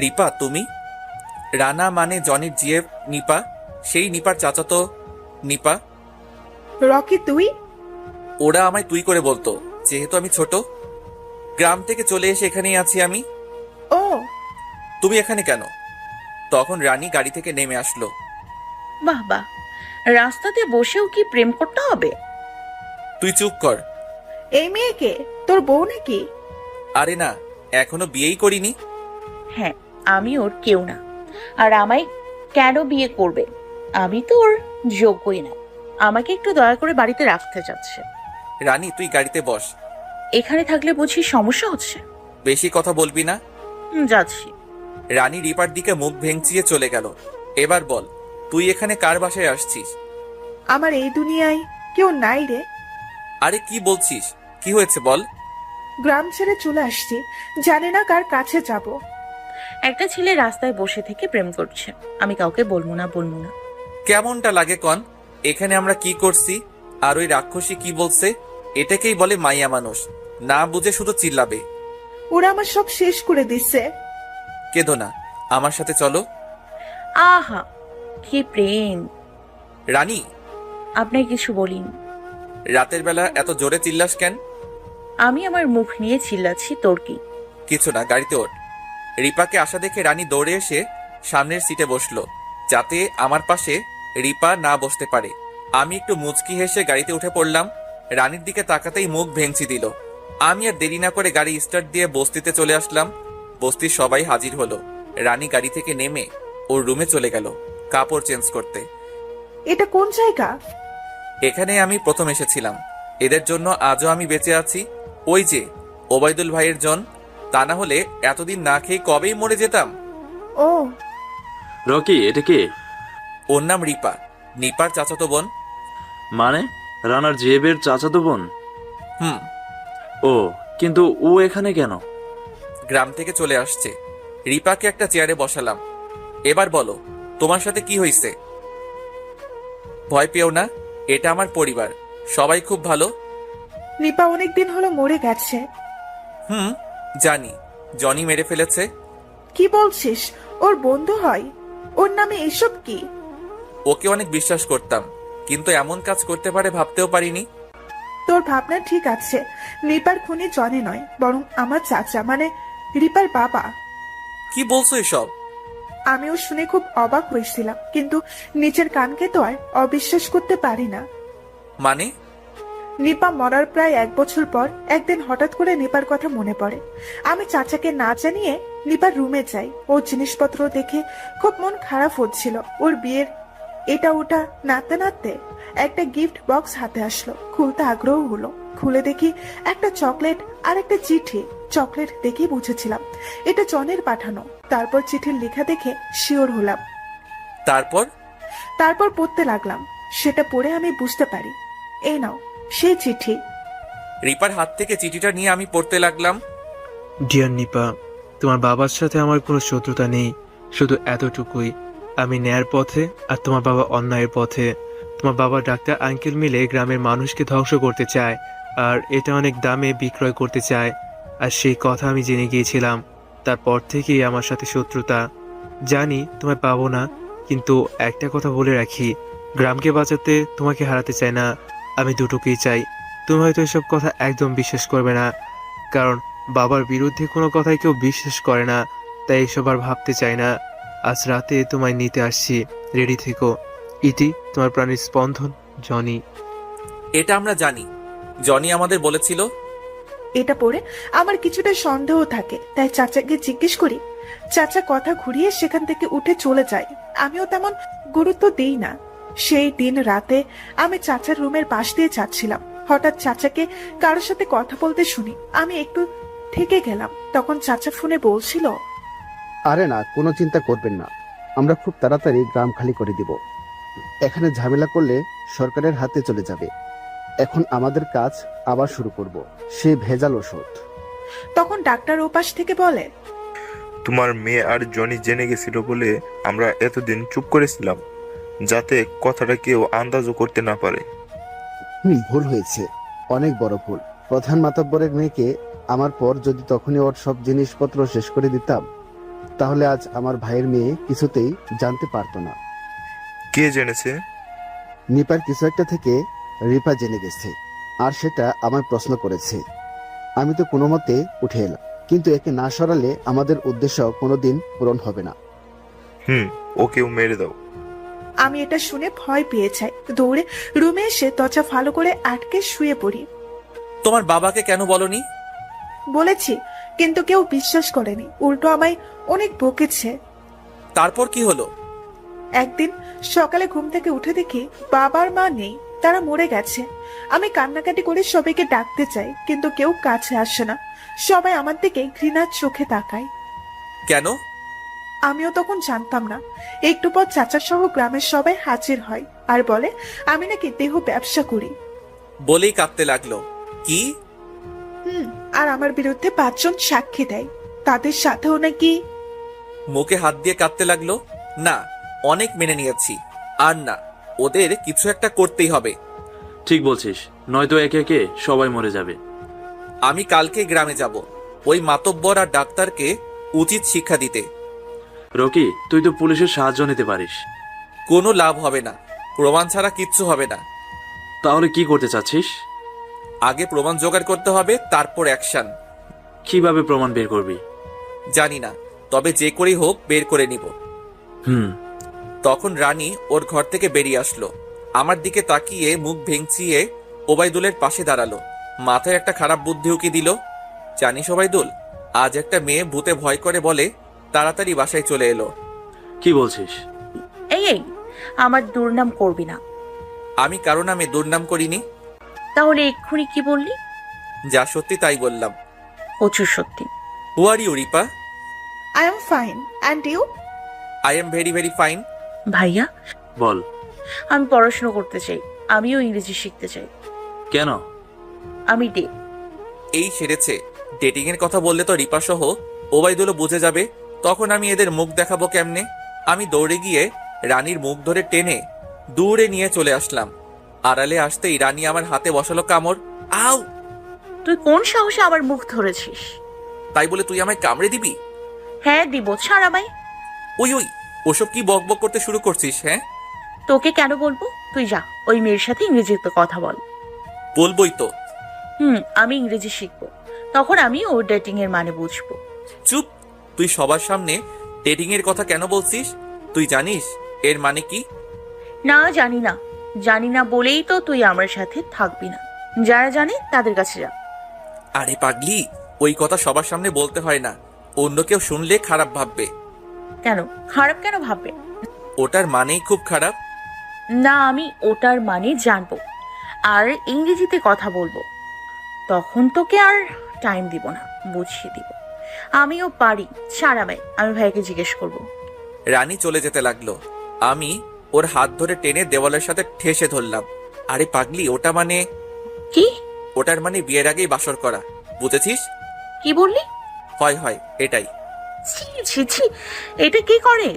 রিপা তুমি? রানা মানে জনির জিএফ নিপা, সেই নিপার চাচাতো নিপা। রকি তুই? ওরা আমায় তুই করে বলতো, যেহেতু আমি ছোট। গ্রাম থেকে চলে এসে এখানেই আছি আমি। ও, তুমি এখানে কেন? তখন রানী গাড়ি থেকে নেমে আসলো। বাহ বাহ, রাস্তাতে বসেও কি প্রেম করতে হবে? তুই চুপ কর। এই মেয়েকে তোর বউ নাকি? আরে না, এখনো বিয়েই করিনি। হ্যাঁ, আমি ওর কেউ না। আর আমায় কেন বিয়ে করবে? আমি তো ওর যোগ্যই না। আমাকে একটু দয়া করে বাড়িতে রাখতে চাচ্ছে। রানী তুই গাড়িতে বস। এখানে থাকলে বুঝি সমস্যা হচ্ছে? বেশি কথা বলবি না। যাচ্ছি। রানী রিপার দিকে মুখ ভেঙচিয়ে চলে গেল। এবার বল, তুই এখানে কার বাসায় আসছিস? আমার এই দুনিয়ায় কেউ নাই রে। আরে কি বলছিস? কি হয়েছে বল। গ্রাম ছেড়ে চলে আসছি, জানি না কার কাছে যাব। একটা ছেলে রাস্তায় বসে থেকে প্রেম করছে, আমি কাউকে বলবো না। কেমনটা লাগে কন? এখানে আমরা কি করছি? আর ওই রাক্ষসী কি বলছে? এটাকেই বলে মাইয়া মানুষ, না বুঝে শুধু চিল্লাবে। ওরা আমার সব শেষ করে দিচ্ছে। কেঁদো না, আমার সাথে চলো। আহা, কি প্রেম! রানী, আপনাকে কিছু বলিনি। রাতের বেলা এত জোরে চিল্লাস কেন? আমি আমার মুখ নিয়ে চিল্লাচ্ছি, তোর কি? কিছু না, গাড়িতে ওঠ। রিপাকে আসা দেখে রানী দৌড়ে এসে সামনের সিটে বসলো, যাতে আমার পাশে রিপা না বসতে পারে। আমি একটু মুচকি হেসে গাড়িতে উঠে পড়লাম। রানীর দিকে তাকাতেই মুখ ভেঙচি দিল। আমি আর দেরি না করে গাড়ি স্টার্ট দিয়ে বস্তিতে চলে আসলাম। বস্তির সবাই হাজির হলো। রানী গাড়ি থেকে নেমে ওর রুমে চলে গেল কাপড় চেঞ্জ করতে। এটা কোন জায়গা? এখানে আমি প্রথম এসেছিলাম, এদের জন্য আজও আমি বেঁচে আছি। ওই যে ওবায়দুল ভাইয়ের জন, তা না হলে এতদিন না খেয়ে কবেই মরে যেতাম। ও, রকি, এটা কে? ওর নাম রিপা, নিপার চাচাতো বোন। মানে রানার জিএবের চাচাতো বোন? হুম। ও, কিন্তু ও এখানে কেন? গ্রাম থেকে চলে আসছে। রিপাকে একটা চেয়ারে বসালাম। এবার বলো, তোমার সাথে কি হয়েছে? ভয় পেও না, এটা আমার পরিবার, সবাই খুব ভালো। রিপা অনেকদিন হলো মরে গেছে। হুম, জানি। জনি মেরে ফেলেছে। কি বলছিস? ওর বন্ধু হয়? ওর নামে এসব কি? ওকে অনেক বিশ্বাস করতাম, কিন্তু এমন কাজ করতে পারে ভাবতেও পারিনি। তোর ভাবনা ঠিক আছে। রিপার খুনি জনি নয়, বরং আমার চাচা, মানে রিপার বাবা। কি বলছো এসব? আমিও শুনে খুব অবাক হয়েছিলাম, কিন্তু নিজের কানকে তো আর অবিশ্বাস করতে পারি না। মানে? নিপা মরার প্রায় 1 বছর পর একদিন হঠাৎ করে নিপার কথা মনে পড়ে। আমি চাচাকে না জানিয়ে নিপার রুমে যাই। ওর জিনিসপত্র দেখে খুব মন খারাপ হচ্ছিল। ওর বিয়ের এটা ওটা নাড়তে নাড়তে একটা গিফট বক্স হাতে আসলো। খুলতে আগ্রহ হলো। খুলে দেখি একটা চকলেট আর একটা চিঠি। চকলেট দেখেই বুঝেছিলাম এটা জনের পাঠানো। তারপর চিঠির লেখা দেখে শিওর হলাম। তারপর পড়তে লাগলাম। সেটা পড়ে আমি বুঝতে পারি, এই নাও সেই চিঠি। রিপার হাত থেকে চিঠিটা নিয়ে আমি পড়তে লাগলাম। ডিয়ার নিপা, তোমার বাবার সাথে আমার কোনো শত্রুতা নেই, শুধু এতটুকুই, আমি ন্যায়ের পথে আর তোমার বাবা অন্যায়ের পথে। তোমার বাবা ডাক্তার আঙ্কেল মিলে গ্রামের মানুষকে ধ্বংস করতে চায় আর এটা অনেক দামে বিক্রয় করতে চায়, আর সেই কথা আমি জেনে গিয়েছিলাম। তারপর থেকেই আমার সাথে শত্রুতা। জানি তোমায় পাবো না, কিন্তু একটা কথা বলে রাখি, গ্রামকে বাঁচাতে তোমাকে হারাতে চাই না, আমি দুটোকেই চাই। তুমি হয়তো এসব কথা একদম বিশ্বাস করবে না, কারণ বাবার বিরুদ্ধে কোনো কথাই কেউ বিশ্বাস করে না, তাই এসব আর ভাবতে চাই না। আজ রাতে তোমায় নিতে আসছি, রেডি থেকো। ইতি, তোমার প্রাণীর স্পন্দন, জনি। এটা আমরা জানি, জনি আমাদের বলেছিল। এটা পড়ে আমার কিছুটা সন্দেহ থাকে, তাই চাচাকে জিজ্ঞেস করি। চাচা কথা ঘুরিয়ে সেখান থেকে উঠে চলে যায়। আমিও তেমন গুরুত্ব দেই না। সেই দিন রাতে আমি চাচার রুমের পাশ দিয়ে যাচ্ছিলাম। হঠাৎ চাচাকে কারোর সাথে কথা বলতে শুনি। আমি একটু থেকে গেলাম। তখন চাচা ফোনে বলছিল, আরে না, কোনো চিন্তা করবেন না, আমরা খুব তাড়াতাড়ি গ্রাম খালি করে দিব। এখানে ঝামেলা করলে সরকারের হাতে চলে যাবে। এখন আমাদের কাজ আবার শুরু করব, সে ভেজাল ওষুধ। তখন ডাক্তার ওপাশ থেকে বলে, তোমার মেয়ে আর জনি জেনে গেছিল বলে আমরা এতদিন চুপ করেছিলাম, যাতে কথাটা কেউ আন্দাজও করতে না পারে। ভুল হয়েছে, অনেক বড় ভুল। প্রধান মাতব্বরের মেয়েকে আমার পর যদি তখনই ওর সব জিনিসপত্র শেষ করে দিতাম, তাহলে আজ আমার ভাইয়ের মেয়ে কিছুতেই জানতে পারতো না। কে জেনেছে? নিপার কিছু একটা থেকে রিপা জেনে গেছে, আর সেটা আমায় প্রশ্ন করেছে। আমি তো কোনো মতে উঠে এলাম, কিন্তু একে না সরালে আমাদের উদ্দেশ্য কোনোদিন পূরণ হবে না। ওকেও মেরে দাও। আমি এটা শুনে ভয় পেয়ে যাই। দৌড়ে রুমে এসে দরজা ভালো করে আটকে শুয়ে পড়ি। তোমার বাবাকে কেন বলনি? বলেছি, কিন্তু কেউ বিশ্বাস করেনি, উল্টো আমায় অনেক বকেছে। তারপর কি হলো? একদিন সকালে ঘুম থেকে উঠে দেখি বাবার মা নেই, তারা মরে গেছে। আমি কান্নাকাটি করে সবাইকে ডাকতে চাই, কিন্তু কেউ কাছে আসে না। সবাই আমার দিকে ঘৃণার চোখে তাকায়। কেন? আমিও তখন জানতাম না। একটু পর চাচা সহ গ্রামের সবাই হাজির হয় আর বলে আমি নাকি দেহ ব্যবসা করি। বলেই কাঁদতে লাগলো। কি? আর আমার বিরুদ্ধে 5 জন সাক্ষী দেয়, তাদের সাথেও নাকি। মুখে হাত দিয়ে কাঁদতে লাগলো। না, অনেক মেনে নিয়েছি, আর না, ওদের কিছু একটা করতেই হবে। ঠিক বলছিস, নয়তো একে একে সবাই মরে যাবে। আমি কালকে গ্রামে যাব, ওই মাতব্বর আর ডাক্তারকে উচিত শিক্ষা দিতে। রকি, তুই তো পুলিশের সাহায্য নিতে পারিস। কোনো লাভ হবে না, প্রমাণ ছাড়া কিচ্ছু হবে না। তাহলে কি করতে চাচ্ছিস? আগে প্রমাণ জোগাড় করতে হবে, তারপর অ্যাকশন। কিভাবে প্রমাণ বের করবি? জানি না, তবে যে করেই হোক বের করে নিব। তখন রানী ওর ঘর থেকে বেরিয়ে আসলো। আমার দিকে তাকিয়ে মুখ ভেঙচিয়ে ওবায়দুলের পাশে দাঁড়ালো। মাথায় একটা খারাপ বুদ্ধি উকি দিল। জানিস ওবায়দুল, আজ একটা মেয়ে ভূতে ভয় করে বলে তাড়াতাড়ি বাসায় চলে এলো। কি বলছিস? এই আমার দুর্নাম করবি না। আমি কারো নামে দুর্নাম করিনি। তাহলে এক্ষুনি কি বললি? যা সত্যি তাই বললাম। প্রচুর সত্যি। Who are you Ripa? I am fine, and you? I am very very fine. ভাইয়া, বল। আমি পড়াশোনা করতে চাই, আমিও ইংরেজি শিখতে চাই। কেন? আমি এই সেরেছে। ডেটিং এর কথা বললে তো রিপা সহ ওবায়দুলও বুঝে যাবে, তখন আমি এদের মুখ দেখাবো কেমনে? আমি দৌড়ে গিয়ে রানীর মুখ ধরে টেনে দূরে নিয়ে চলে আসলাম। আড়ালে আসতেই রানী আমার হাতে বসালো কামড়। আউ! তুই কোন সাহসে আমার মুখ ধরেছিস? তাই বলে তুই আমায় কামড়ে দিবি? হ্যাঁ দিব, ছাড় আমায়। ওই ওসব কি বক বক করতে শুরু করছিস? হ্যাঁ, তোকে কেন বলবো? তুই যা, ওই মেয়ের সাথে ইংরেজিতে কথা বল। বলবোই তো। আমি ইংরেজি শিখবো, তখন আমি ওর ডেটিং এর মানে বুঝবো। চুপ! তুই সবার সামনে ডেটিং এর কথা কেন বলছিস? তুই জানিস এর মানে কি? না, জানি না। জানি না বলেই তো তুই আমার সাথে থাকবি না। যারা জানে তাদের কাছে যা। আরে পাগলি, ওই কথা সবার সামনে বলতে হয় না, অন্য কেউ শুনলে খারাপ ভাববে। কেন খারাপ কেন ভাববে? ওটার মানেই খুব খারাপ। না, আমি ওটার মানে জানবো আর ইংরেজিতে কথা বলবো। তখন তোকে আর টাইম দিব না, বুঝিয়ে দিব। আমিও পারি। ছাড় আমায়, আমি ভাইকে জিজ্ঞেস করব। রানী চলে যেতে লাগলো। আমি ওর হাত ধরে টেনে দেওয়ালের সাথে ঠেসে ধরলাম। আরে পাগলি, ওটা মানে কি? ওটার মানে বিয়ের আগেই বাসর করা, বুঝেছিস? কি বললি? হয় হয়, এটাই। ছি ছি ছি, এটা কি করে?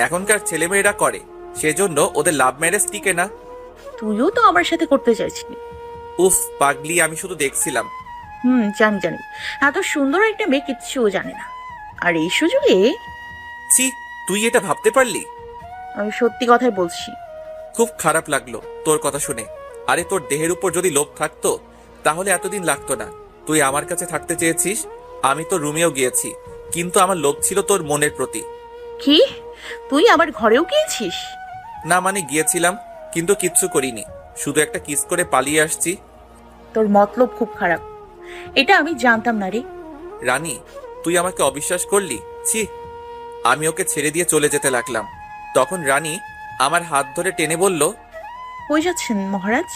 এখনকার ছেলেমেয়েরা করে, সেজন্য ওদের লাভ ম্যারেজ টিকে না। তুইও তো আমার সাথে করতে চাইছিলি। উফ পাগলি, আমি শুধু দেখছিলাম। জানি জানি। এত সুন্দর একটা মেয়ে কিচ্ছুও জানে না, আর এই সুযোগে। ছি, তুই এটা ভাবতে পারলি? আমি সত্যি কথাই বলছি। খুব খারাপ লাগলো তোর কথা শুনে। আরে তোর দেহের উপর যদি লোভ থাকতো তাহলে এতদিন লাগতো না। তুই আমার কাছে থাকতে চেয়েছিস, আমি তো রুমেও গিয়েছি, কিন্তু আমার লোভ ছিল তোর মনের প্রতি। কি? তুই আমার ঘরেও গিয়েছিস? না মানে গিয়েছিলাম, কিন্তু কিচ্ছু করিনি, শুধু একটা কিস করে পালিয়ে আসছি। তোর মতলব খুব খারাপ, এটা আমি জানতাম না রে। রানী, তুই আমাকে অবিশ্বাস করলি? ছি! আমি ওকে ছেড়ে দিয়ে চলে যেতে লাগলাম। তখন রানী আমার হাত ধরে টেনে বলল, কই যাচ্ছেন মহারাজ?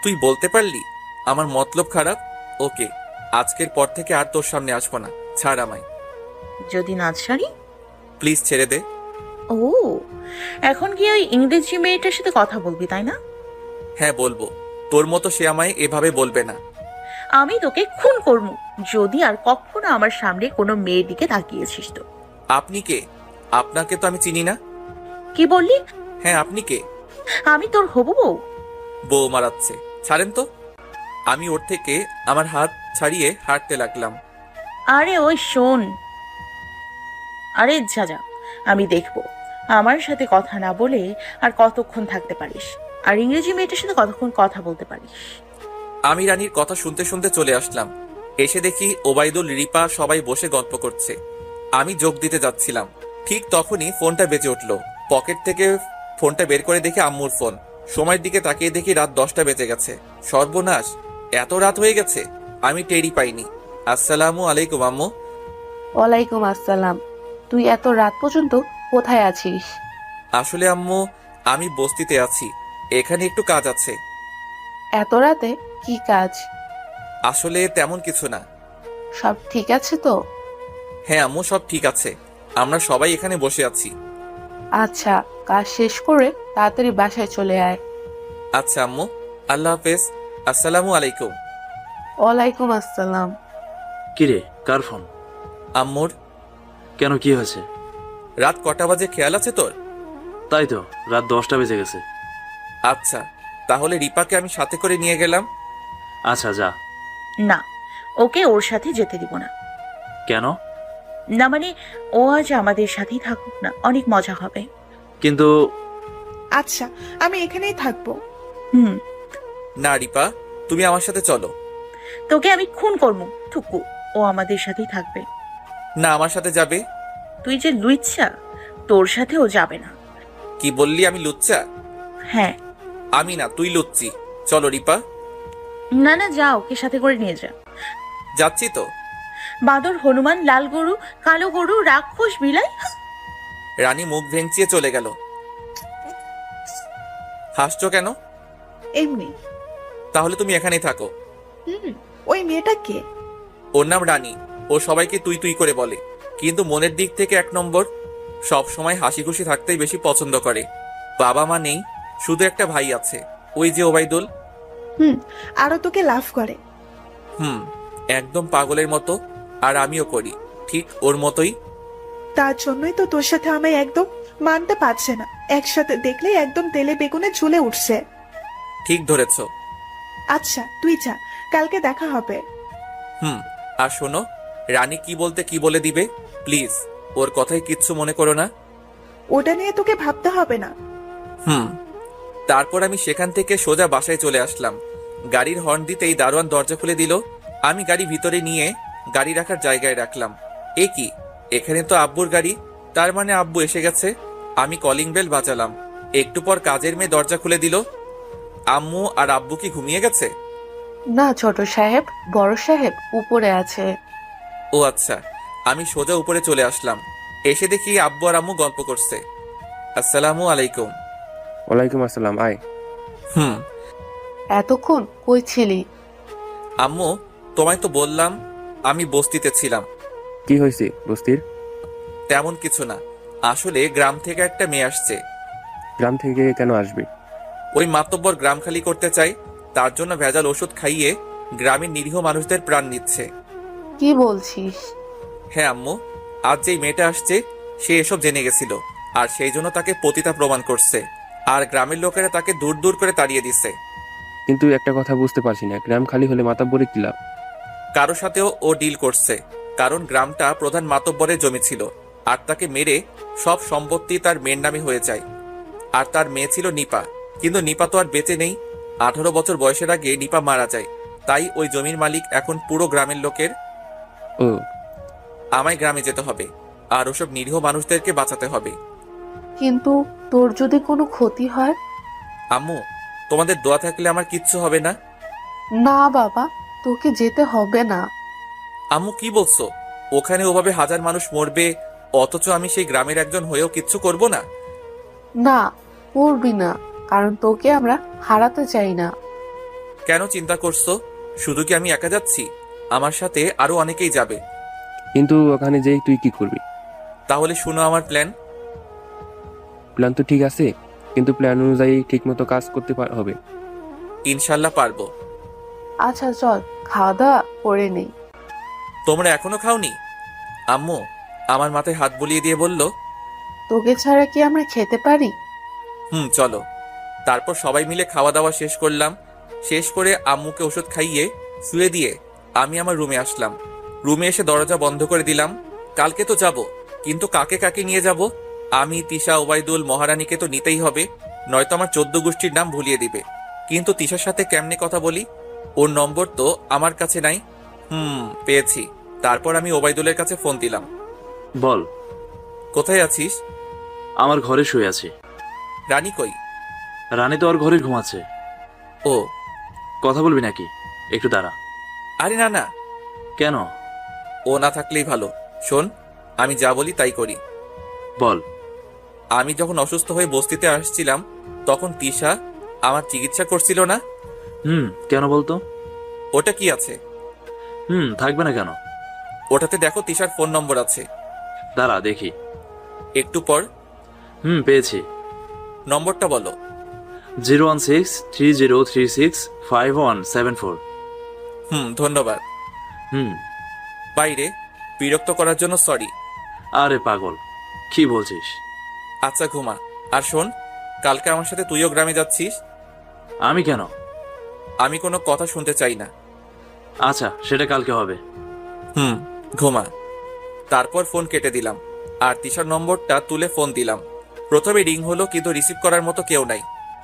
তুই বলতে পারলি আমার মতলব খারাপ? ওকে, আজকের পর থেকে আর তোর সামনে আসবো না, ছাড় আমায়। যদি না ছাড়ি? প্লিজ ছেড়ে দে। ও, এখন কি ওই ইংরেজি মেয়েটার সাথে কথা বলবি, তাই না? হ্যাঁ বলবো, তোর মতো সে আমায় এভাবে বলবে না। আমি তোকে খুন করবো যদি আর কখনো আমার সামনে কোনো মেয়ের দিকে তাকিয়েছিস তো। আপনি কে? আপনাকে তো আমি চিনি না। কি বললি? হ্যাঁ, আপনি কে? আমি তোর হবু বউ? বউ মারাচ্ছে, ছাড়েন তো। আমি ওর থেকে আমার হাত ছাড়িয়ে হাঁটতে লাগলাম। আরে ওই শোন, আরে যা যা, আমি দেখবো আমার সাথে কথা না বলে আর কতক্ষণ থাকতে পারিস, আর ইংরেজি মেয়েটার সাথে কতক্ষণ কথা বলতে পারিস। আমি রানীর কথা শুনতে শুনতে চলে আসলাম। এসে দেখি ওবায়দুল, রিপা সবাই বসে গল্প করছে। আমি যোগ দিতে যাচ্ছিলাম, ঠিক তখনই ফোনটা বেজে উঠল। পকেট থেকে ফোনটা বের করে দেখি আম্মুর ফোন। সময়ের দিকে তাকিয়ে দেখি রাত 10টা বেজে গেছে। সর্বনাশ, এত রাত হয়ে গেছে, আমি টেরই পাইনি। আসসালামু আলাইকুম আম্মু। ওয়ালাইকুম আসসালাম। তুই এত রাত পর্যন্ত কোথায় আছিস? আসলে আম্মু, আমি বস্তিতে আছি, এখানে একটু কাজ আছে। এত রাতে কি কাজ? আসলে তেমন কিছু না। সব ঠিক আছে তো? হ্যাঁ আম্মু, সব ঠিক আছে, আমরা সবাই এখানে বসে আছি। আচ্ছা, কাজ শেষ করে তাড়াতাড়ি বাসায় চলে আয়। আচ্ছা আম্মু, আল্লাহ হাফেজ। আসসালামু আলাইকুম। ওয়ালাইকুম আসসালাম। কিরে, কার ফোন? আম্মুর। কেন, কি হয়েছে? রাত কটা বাজে খেয়াল আছে তোর? তাই তো, রাত 10টা বেজে গেছে। আচ্ছা, তাহলে রিপাকে আমি সাথে করে নিয়ে গেলাম। আচ্ছা যা। না, ওকে ওর সাথে যেতে দিব না। কেন? না মানে, ও আজ আমাদের সাথেই থাকুক না, অনেক মজা হবে। কিন্তু আচ্ছা, আমি এখানেই থাকবো। না রিপা, তুমি আমার সাথে চলো। তোকে আমি খুন করবো থুকু, ও আমাদের সাথেই থাকবে। না, আমার সাথে যাবে। তুই যে লুইচ্ছা, তোর সাথে ও যাবে না। কি বললি, আমি লুচ্চা? হ্যাঁ। আমি না, তুই লুচ্ছি। চলো রিপা। না না, যা, ওকে সাথে করে নিয়ে যা। যাচ্ছি তো। বাঁদর, হনুমান, লাল গরু, কালো গরু, রাক্ষস, বিলাই। রানী মুখ ভেঙচিয়ে চলে গেল। হাসছো কেন? এমনি। তাহলে তুমি এখানেই থাকো। ওই মেয়েটা কে? ওর নাম রানী। ও সবাইকে তুই তুই করে বলে, কিন্তু মনের দিক থেকে 1 নম্বর। সব সময় হাসি খুশি থাকতেই বেশি পছন্দ করে। বাবা মা নেই, শুধু একটা ভাই আছে, ওই যে ওবায়দুল। আরো তোকে লাভ করে। একদম পাগলের মতো। আর আমিও করি ঠিক ওর মতোই। তার জন্যই তো তোর সাথে আমায় একদম মানতে পারছে না। একসাথে দেখলে একদম তেলে বেগুনে ঝুলে উঠছে। ঠিক ধরেছ। আচ্ছা তুই যা, কালকে দেখা হবে। আর শোনো, রানী কি বলতে কি বলে দিবে, প্লিজ ওর কথাই কিচ্ছু মনে করো না। ওটা নিয়ে তোকে ভাবতে হবে না। তারপর আমি সেখান থেকে সোজা বাসায় চলে আসলাম। গাড়ির হর্ন দিতেই দারোয়ান দরজা খুলে দিল। আমি গাড়ি ভিতরে নিয়ে গাড়ি রাখার জায়গায় রাখলাম। এ কি, এখানে তো আব্বুর গাড়ি, তার মানে আব্বু এসে গেছে। আমি কলিং বেল বাজালাম, একটু পর কাজের মেয়ে দরজা খুলে দিল। আম্মু আর আব্বু কি ঘুমিয়ে গেছে? না ছোট সাহেব, বড় সাহেব উপরে আছে। ও আচ্ছা। আমি সোজা উপরে চলে আসলাম, এসে দেখি আব্বু আর আম্মু গল্প করছে। আসসালামু আলাইকুম। ওয়ালাইকুম আসসালাম, আয়। হুম। এতক্ষণ কই ছিলি? আম্মু, তোমায় তো বললাম আমি বস্তিতে ছিলাম। কি হয়েছে বস্তির? তেমন কিছু না, আসলে গ্রাম থেকে একটা মেয়ে আসছে। গ্রাম থেকে কেন আসবে? ওই মাতব্বর গ্রাম খালি করতে চাই, তার জন্য ভেজাল ওষুধ খাইয়ে গ্রামের নিরীহ মানুষদের প্রাণ নিচ্ছে। কি বলছিস? হ্যাঁ আম্মু, আজ যেই মেয়েটা আসছে সে এসব জেনে গেছিল, আর সেই জন্য তাকে পতিতা প্রমাণ করছে, আর গ্রামের লোকেরা তাকে দূর দূর করে তাড়িয়ে দিছে। কিন্তু একটা কথা বুঝতে পারছি না, গ্রাম খালি হলে মাতাব্বরে কি লাভ? কারো সাথেও ও ডিল করছে, কারণ গ্রামটা প্রধান মাতব্বরের জমি ছিল, আর তাকে মেরে সব সম্পত্তি তার মেয়ের নামে হয়ে যায়। আর তার মেয়ে ছিল নিপা, কিন্তু নিপা তো আর বেঁচে নেই। 18 বছর বয়সের আগে নিপা মারা যায়, তাই ওই জমির মালিক এখন পুরো গ্রামের লোকের। ও, আমায় গ্রামে যেতে হবে, আর ওসব নিরীহ মানুষদেরকে বাঁচাতে হবে। কিন্তু তোর যদি কোনো ক্ষতি হয়? আম্মু, তোমাদের দোয়া থাকলে আমার কিচ্ছু হবে না। না বাবা, তোকে যেতে হবে না। আম্মু কি বলছো? ওখানে ওভাবে হাজার মানুষ মরবে, অথচ আমি সেই গ্রামের একজন হয়েও কিচ্ছু করব না? না, করবি না, কারণ তোকে আমরা হারাতে চাই না। কেন চিন্তা করছো? শুধু কি আমি একা যাচ্ছি? আমার সাথে আরো অনেকেই যাবে। কিন্তু ওখানে যেই তুই কি করবি? তাহলে শুনো আমার প্ল্যান। প্ল্যান তো ঠিক আছে, কিন্তু প্ল্যান অনুযায়ী ঠিক মতো কাজ করতে হবে। ইনশাল্লাহ পারবো। আচ্ছা চল, খাওয়া দাওয়া করে নেই। তোমরা এখনো খাওনি? আম্মু আমার মাথায় হাত বুলিয়ে দিয়ে বলল, তোকে ছাড়া কি আমরা খেতে পারি? চলো। তারপর সবাই মিলে খাওয়া দাওয়া শেষ করলাম। শেষ করে আম্মুকে ওষুধ খাইয়ে শুয়ে দিয়ে আমি আমার রুমে আসলাম। রুমে এসে দরজা বন্ধ করে দিলাম। কালকে তো যাব, কিন্তু কাকে কাকে নিয়ে যাব? আমি, তিশা, ওবায়দুল, মহারানীকে তো নিতেই হবে, নয়তো আমার 14 গোষ্ঠীর নাম ভুলিয়ে দিবে। কিন্তু তিশার সাথে কেমনে কথা বলি? ওর নম্বর তো আমার কাছে নাই। পেয়েছি। তারপর আমি ওবায়দুলের কাছে ফোন দিলাম। বল। কোথায় আছিস? আমার ঘরে শুয়ে আছি। রানী কই? রানী তো ওর ঘরে ঘুমাচ্ছে। ও, কথা বলবি নাকি? একটু দাঁড়া। আরে না না। কেন? ও না থাকলেই ভালো। শোন, আমি যা বলি তাই করি। বল। আমি যখন অসুস্থ হয়ে বস্তিতে আসছিলাম, তখন তিশা আমার চিকিৎসা করছিল না? কেন বলতো? ওটা কি আছে? থাকবে না কেন? ওটাতে দেখো তিশার ফোন নম্বর আছে। দাঁড়া দেখি। একটু পর। পেয়েছি। নম্বরটা বলো। 01630365174। ধন্যবাদ। বাইরে বিরক্ত করার জন্য সরি। আরে পাগল, কি বলছিস? আচ্ছা ঘুমা। আর শোন, কালকে আমার সাথে তুইও গ্রামে যাচ্ছিস। আমি কেন? আমি কোনো কথা শুনতে চাই না। আচ্ছা, সেটা কালকে হবে। ঘুমা। তারপর ফোন কেটে দিলাম, আর তিশার নম্বরটা তুলে ফোন দিলাম। প্রথমে রিং হলো, কিন্তু রিসিভ করার মতো কেউ নাই।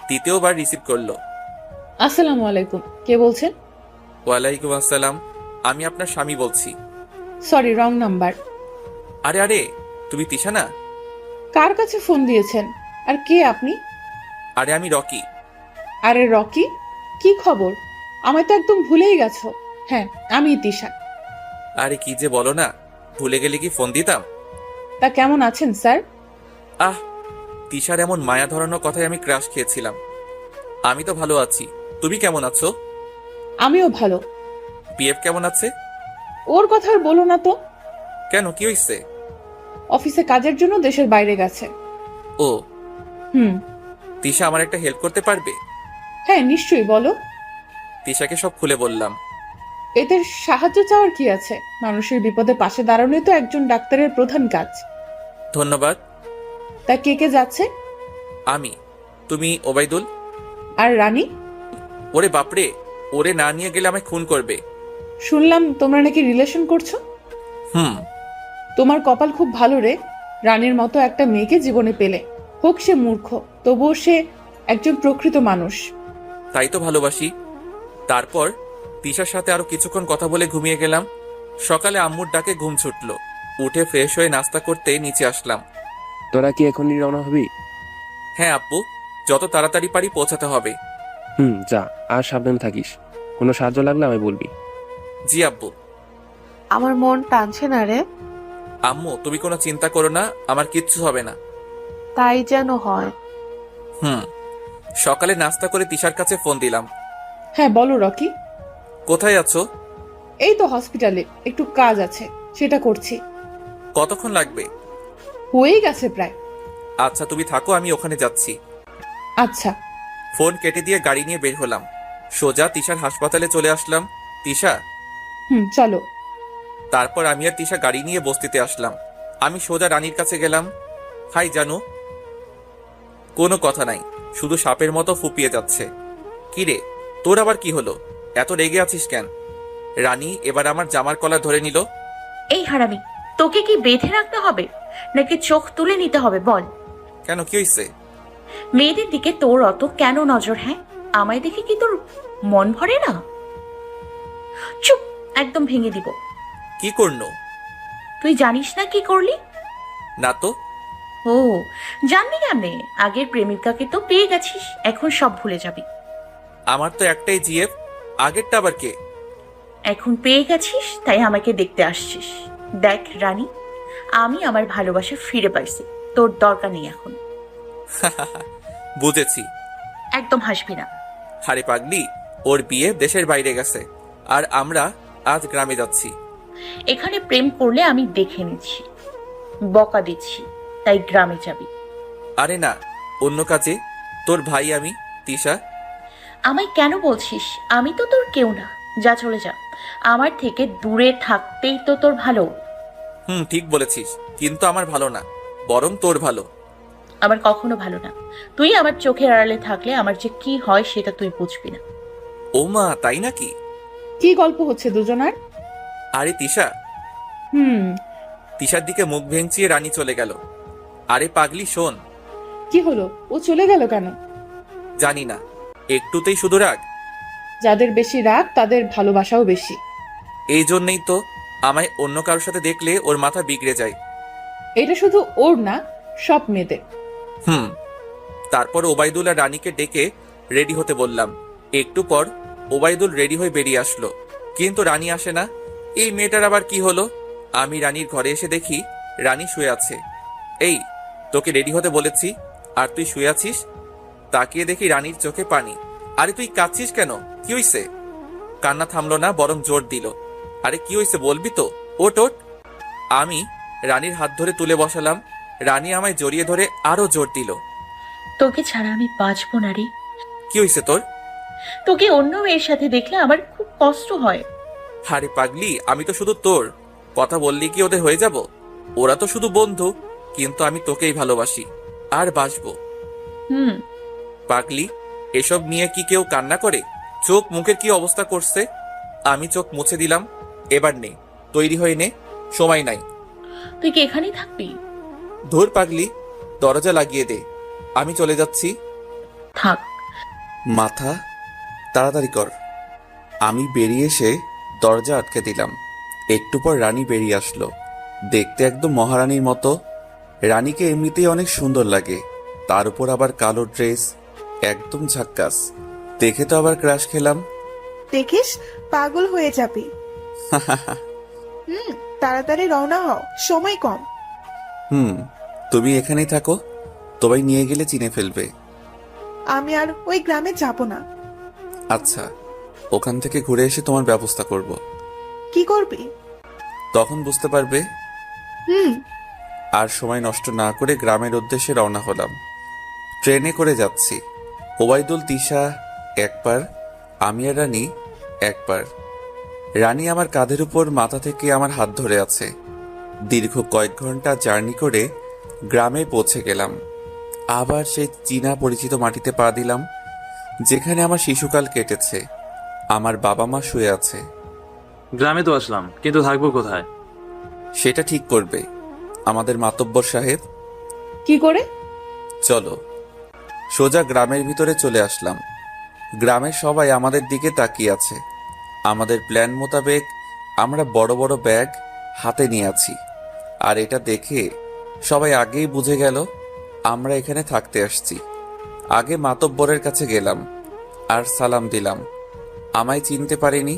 দ্বিতীয়বার রিসিভ করলো। আসসালামু আলাইকুম, কে বলছেন? ওয়ালাইকুম আসসালাম, আমি আপনার স্বামী বলছি। Sorry, wrong number. আরে আরে, তুমি তিশা না? কার কাছে ফোন দিয়েছেন? আর কে আপনি? আরে আমি রকি। আরে রকি, কি খবর? আমায় তো একদম ভুলেই গেছো। হ্যাঁ, আমি তিশা। আরে কি যে বলো না, ভুলে গেলে কি ফোন দিতাম? তা কেমন আছেন স্যার? তিশার এমন মায়া ধরানো কথায় আমি ক্রাশ খেয়েছিলাম। আমি তো ভালো আছি, তুমি কেমন আছো? আমিও ভালো। পিএফ কেমন আছে? ওর কথা আর বলো না তো। কেন, কি হইছে? অফিসে কাজের জন্য দেশের বাইরে গেছে। ও। হুম। তিশা আমার একটা হেল্প করতে পারবে? হ্যাঁ নিশ্চয়ই, বলো। তিশাকে সব খুলে বললাম। এতে সাহায্য চাওয়ার কি আছে? মানুষের বিপদে পাশে দাঁড়ানোই তো একজন ডাক্তারের প্রধান কাজ। ধন্যবাদ। তা কে কে যাচ্ছে? আমি, তুমি, ওবায়দুল। আর রানী? ওরে বাপরে, ওরে না নিয়ে গেলে আমায় খুন করবে। শুনলাম তোমরা নাকি রিলেশন করছো। তোমার কপাল খুব ভালো রে, রানীর মতো একটা মেয়েকে জীবনে পেলে। হোক সে মূর্খ, তবুও সে একজন প্রকৃত মানুষ। তাই তো ভালোবাসি। তারপর তিশার সাথে আরো কিছুক্ষণ কথা বলে ঘুমিয়ে গেলাম। সকালে আম্মুর ডাকে ঘুম ছুটল। উঠে ফ্রেশ হয়ে নাস্তা করতে নিচে আসলাম। তোরা কি এখনই রওনা হবি? হ্যাঁ আব্বু, যত তাড়াতাড়ি পারি পৌঁছাতে হবে। যা, আর সাবধানে থাকিস। কোনো সাহায্য লাগলে আমায় বলবি। জি আব্বু। আমার মন টানছে না রে। আম্মু তুমি কোনো চিন্তা করো না, আমার কিচ্ছু হবে না। তাই যেন হয়। সকালে নাস্তা করে তিশার কাছে ফোন দিলাম। হ্যাঁ বলো রকি। কোথায় আছো? এই তো হসপিটালে একটু কাজ আছে, সেটা করছি। কতক্ষণ লাগবে? হয়েই গেছে প্রায়। আচ্ছা তুমি থাকো, আমি ওখানে যাচ্ছি। আচ্ছা। ফোন কেটে দিয়ে গাড়ি নিয়ে বের হলাম। সোজা তিশার হাসপাতালে চলে আসলাম। তিশা। চলো। তারপর আমি আর তিশা গাড়ি নিয়ে বস্তিতে আসলাম। আমি সোজা রানীর কাছে গেলাম। হাই জানু। কোনো কথা নাই, শুধু সাপের মতো ফুপিয়ে যাচ্ছে। কি রে, তোর আবার কি হলো? এত রেগে আছিস কেন? রানী এবার আমার জামার কলা ধরে নিল। এই হারামি, তোকে কি বেঁধে রাখতে হবে নাকি চোখ তুলে নিতে হবে বল? কেন, কি হয়েছে? মেয়েদের দিকে তোর অত কেন নজর? হ্যাঁ, আমায় দেখে কি তোর মন ভরে না? চুপ, একদম ভেঙে দিব। কি করলো? তুই জানিস না কি করলি? না তো। ও, জানবি কেমনে? আগের প্রেমিকাকে তো পেয়ে গেছিস, এখন সব ভুলে যাবি। আমার তো একটাই জিএফ, আগেরটা আবার কে? এখন পেয়ে গেছিস তাই আমাকে দেখতে আসছিস। দেখ রানী, আমি আমার ভালোবাসা ফিরে পাইছি, তোর দরকার নেই এখন। বুঝেছি। একদম হাসবি না। হারে পাগলি, ওর বিয়ে দেশের বাইরে গেছে, আর আমরা আজ গ্রামে যাচ্ছি। এখানে প্রেম করলে আমি দেখে নিচ্ছি, বকা দিচ্ছি, তাই গ্রামে যাবি। আরে না, অন্য কাজে। তোর ভাই আমি, তিশা। আমায় কেন বলছিস? আমি তো তোর কেউ না, যা চলে যা। আমার থেকে দূরে থাকতেই তো তোর ভালো। ঠিক বলেছিস, কিন্তু আমার ভালো না, বরং তোর ভালো। আমার কখনো ভালো না। তুই আমার চোখের আড়ালে থাকলে আমার যে কি হয় সেটা তুই বুঝবি না। ও মা, তাই নাকি? কি গল্প হচ্ছে দুজনার? আরে তিশা। তিশার দিকে মুখ ভেঙচিয়ে রানী চলে গেল। আরে পাগলি শোন। কি হলো? ও চলে গেল কেন? জানি না, একটুতেই শুধু রাগ। যাদের বেশি রাগ তাদের ভালোবাসাও বেশি। এই জন্যই তো আমায় অন্য কারোর সাথে দেখলে ওর মাথা বিগড়ে যায়। এটা শুধু ওর না, সব মেয়েদের। তারপর ওবায়দুল আর রানীকে ডেকে রেডি হতে বললাম। একটু পর ওবায়দুল রেডি হয়ে বেরিয়ে আসলো, কিন্তু রানী আসে না। এই মেয়েটার আবার কি হলো? আমি রানীর ঘরে এসে দেখি রানী শুয়ে আছে। এই, তোকে রেডি হতে বলেছি আর তুই শুয়ে আছিস? তাকিয়ে দেখি রানীর চোখে পানি। আরে তুই কাঁদছিস কেন? কি হইছে? কান্না থামলো না, বরং জোর দিল। আরে কি হইছে বলবি তো? ওট ওট। আমি রানীর হাত ধরে তুলে বসালাম। রানী আমায় জড়িয়ে ধরে আরো জোর দিল। তোকে ছাড়া আমি বাঁচবো না রে। কি হইছে তোর? তোকে অন্য মেয়ের সাথে দেখলে আমার খুব কষ্ট হয়। আরে পাগলি, আমি তো শুধু তোর। কথা বললি কি ওদের হয়ে যাব? ওরা তো শুধু বন্ধু, কিন্তু আমি তোকেই ভালোবাসি আর বাসবো। পাগলি, এসব নিয়ে কি কেউ কান্না করে? চোখ মুখের কি অবস্থা করছে? আমি চোখ মুছে দিলাম। এবার নে, তৈরি হয়ে নে, সময় নাই। তুই কি এখানেই থাকবি? ধুর পাগলি, দরজা লাগিয়ে দে, আমি চলে যাচ্ছি। থাক। মাথা তাড়াতাড়ি কর। আমি বেরিয়ে এসে দরজা আটকে দিলাম। একটু পর রানী বেরিয়ে আসলো, দেখতে একদম মহারানীর মতো। রানীকে এমনিতেই অনেক সুন্দর লাগে, তার উপর আবার কালো ড্রেস, একদম ঝাক্কাস। দেখে তো আবার ক্রাশ খেলাম। দেখিস, পাগল হয়ে যাবি। তাড়াতাড়ি রওনা হও, সময় কম। তুমি এখানেই থাকো, তোমায় নিয়ে গেলে চিনে ফেলবে। আমি আর ওই গ্রামে যাব না। আচ্ছা, ওখান থেকে ঘুরে এসে তোমার ব্যবস্থা করব। কি করবি? তখন বুঝতে পারবে। আর সময় নষ্ট না করে গ্রামের উদ্দেশ্যে রওনা হলাম। ট্রেনে করে যাচ্ছি। ওবায়দুল, তিশা একবার, আমি আর রানী একবার। রানী আমার কাঁধের উপর মাথা থেকে আমার হাত ধরে আছে। দীর্ঘ কয়েক ঘন্টা জার্নি করে গ্রামে পৌঁছে গেলাম। আবার সেই চীনা পরিচিত মাটিতে পা দিলাম, যেখানে আমার শিশুকাল কেটেছে। আমার বাবা মা শুয়ে আছে। গ্রামে তো আসলাম, কিন্তু থাকবো কোথায়? সেটা ঠিক করবে আমাদের মাতব্বর সাহেব। কি করে? চলো। সোজা গ্রামের ভিতরে চলে আসলাম। গ্রামের সবাই আমাদের দিকে তাকিয়ে আছে। আমাদের প্ল্যান মোতাবেক আমরা বড় বড় ব্যাগ হাতে নিয়ে আছি, আর এটা দেখে সবাই আগেই বুঝে গেল আমরা এখানে থাকতে আসছি। আগে মাতব্বরের কাছে গেলাম আর সালাম দিলাম। আমায় চিনতে পারেনি,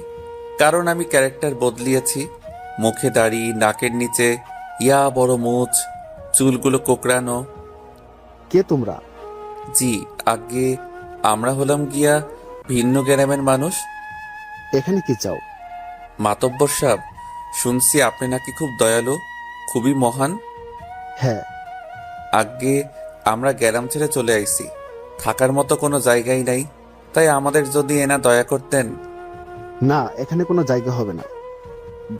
কারণ আমি ক্যারেক্টার বদলিয়েছি। মুখে দাড়ি, নাকের নিচে ইয়া বড় মুছ, চুলগুলো কোকড়ানো। কে তোমরা? জি, আগে আমরা হলাম গিয়া ভিন্ন গ্রামের মানুষ। এখানে কি চাও? মাতব্বর সাহেব, শুনছি আপনি নাকি খুব দয়ালু, খুবই মহান। হ্যাঁ। আগে আমরা গ্রাম ছেড়ে চলে আইছি, থাকার মতো কোনো জায়গাই নাই, তাই আমাদের যদি এনা দয়া করতেন। না, এখানে কোনো জায়গা হবে না।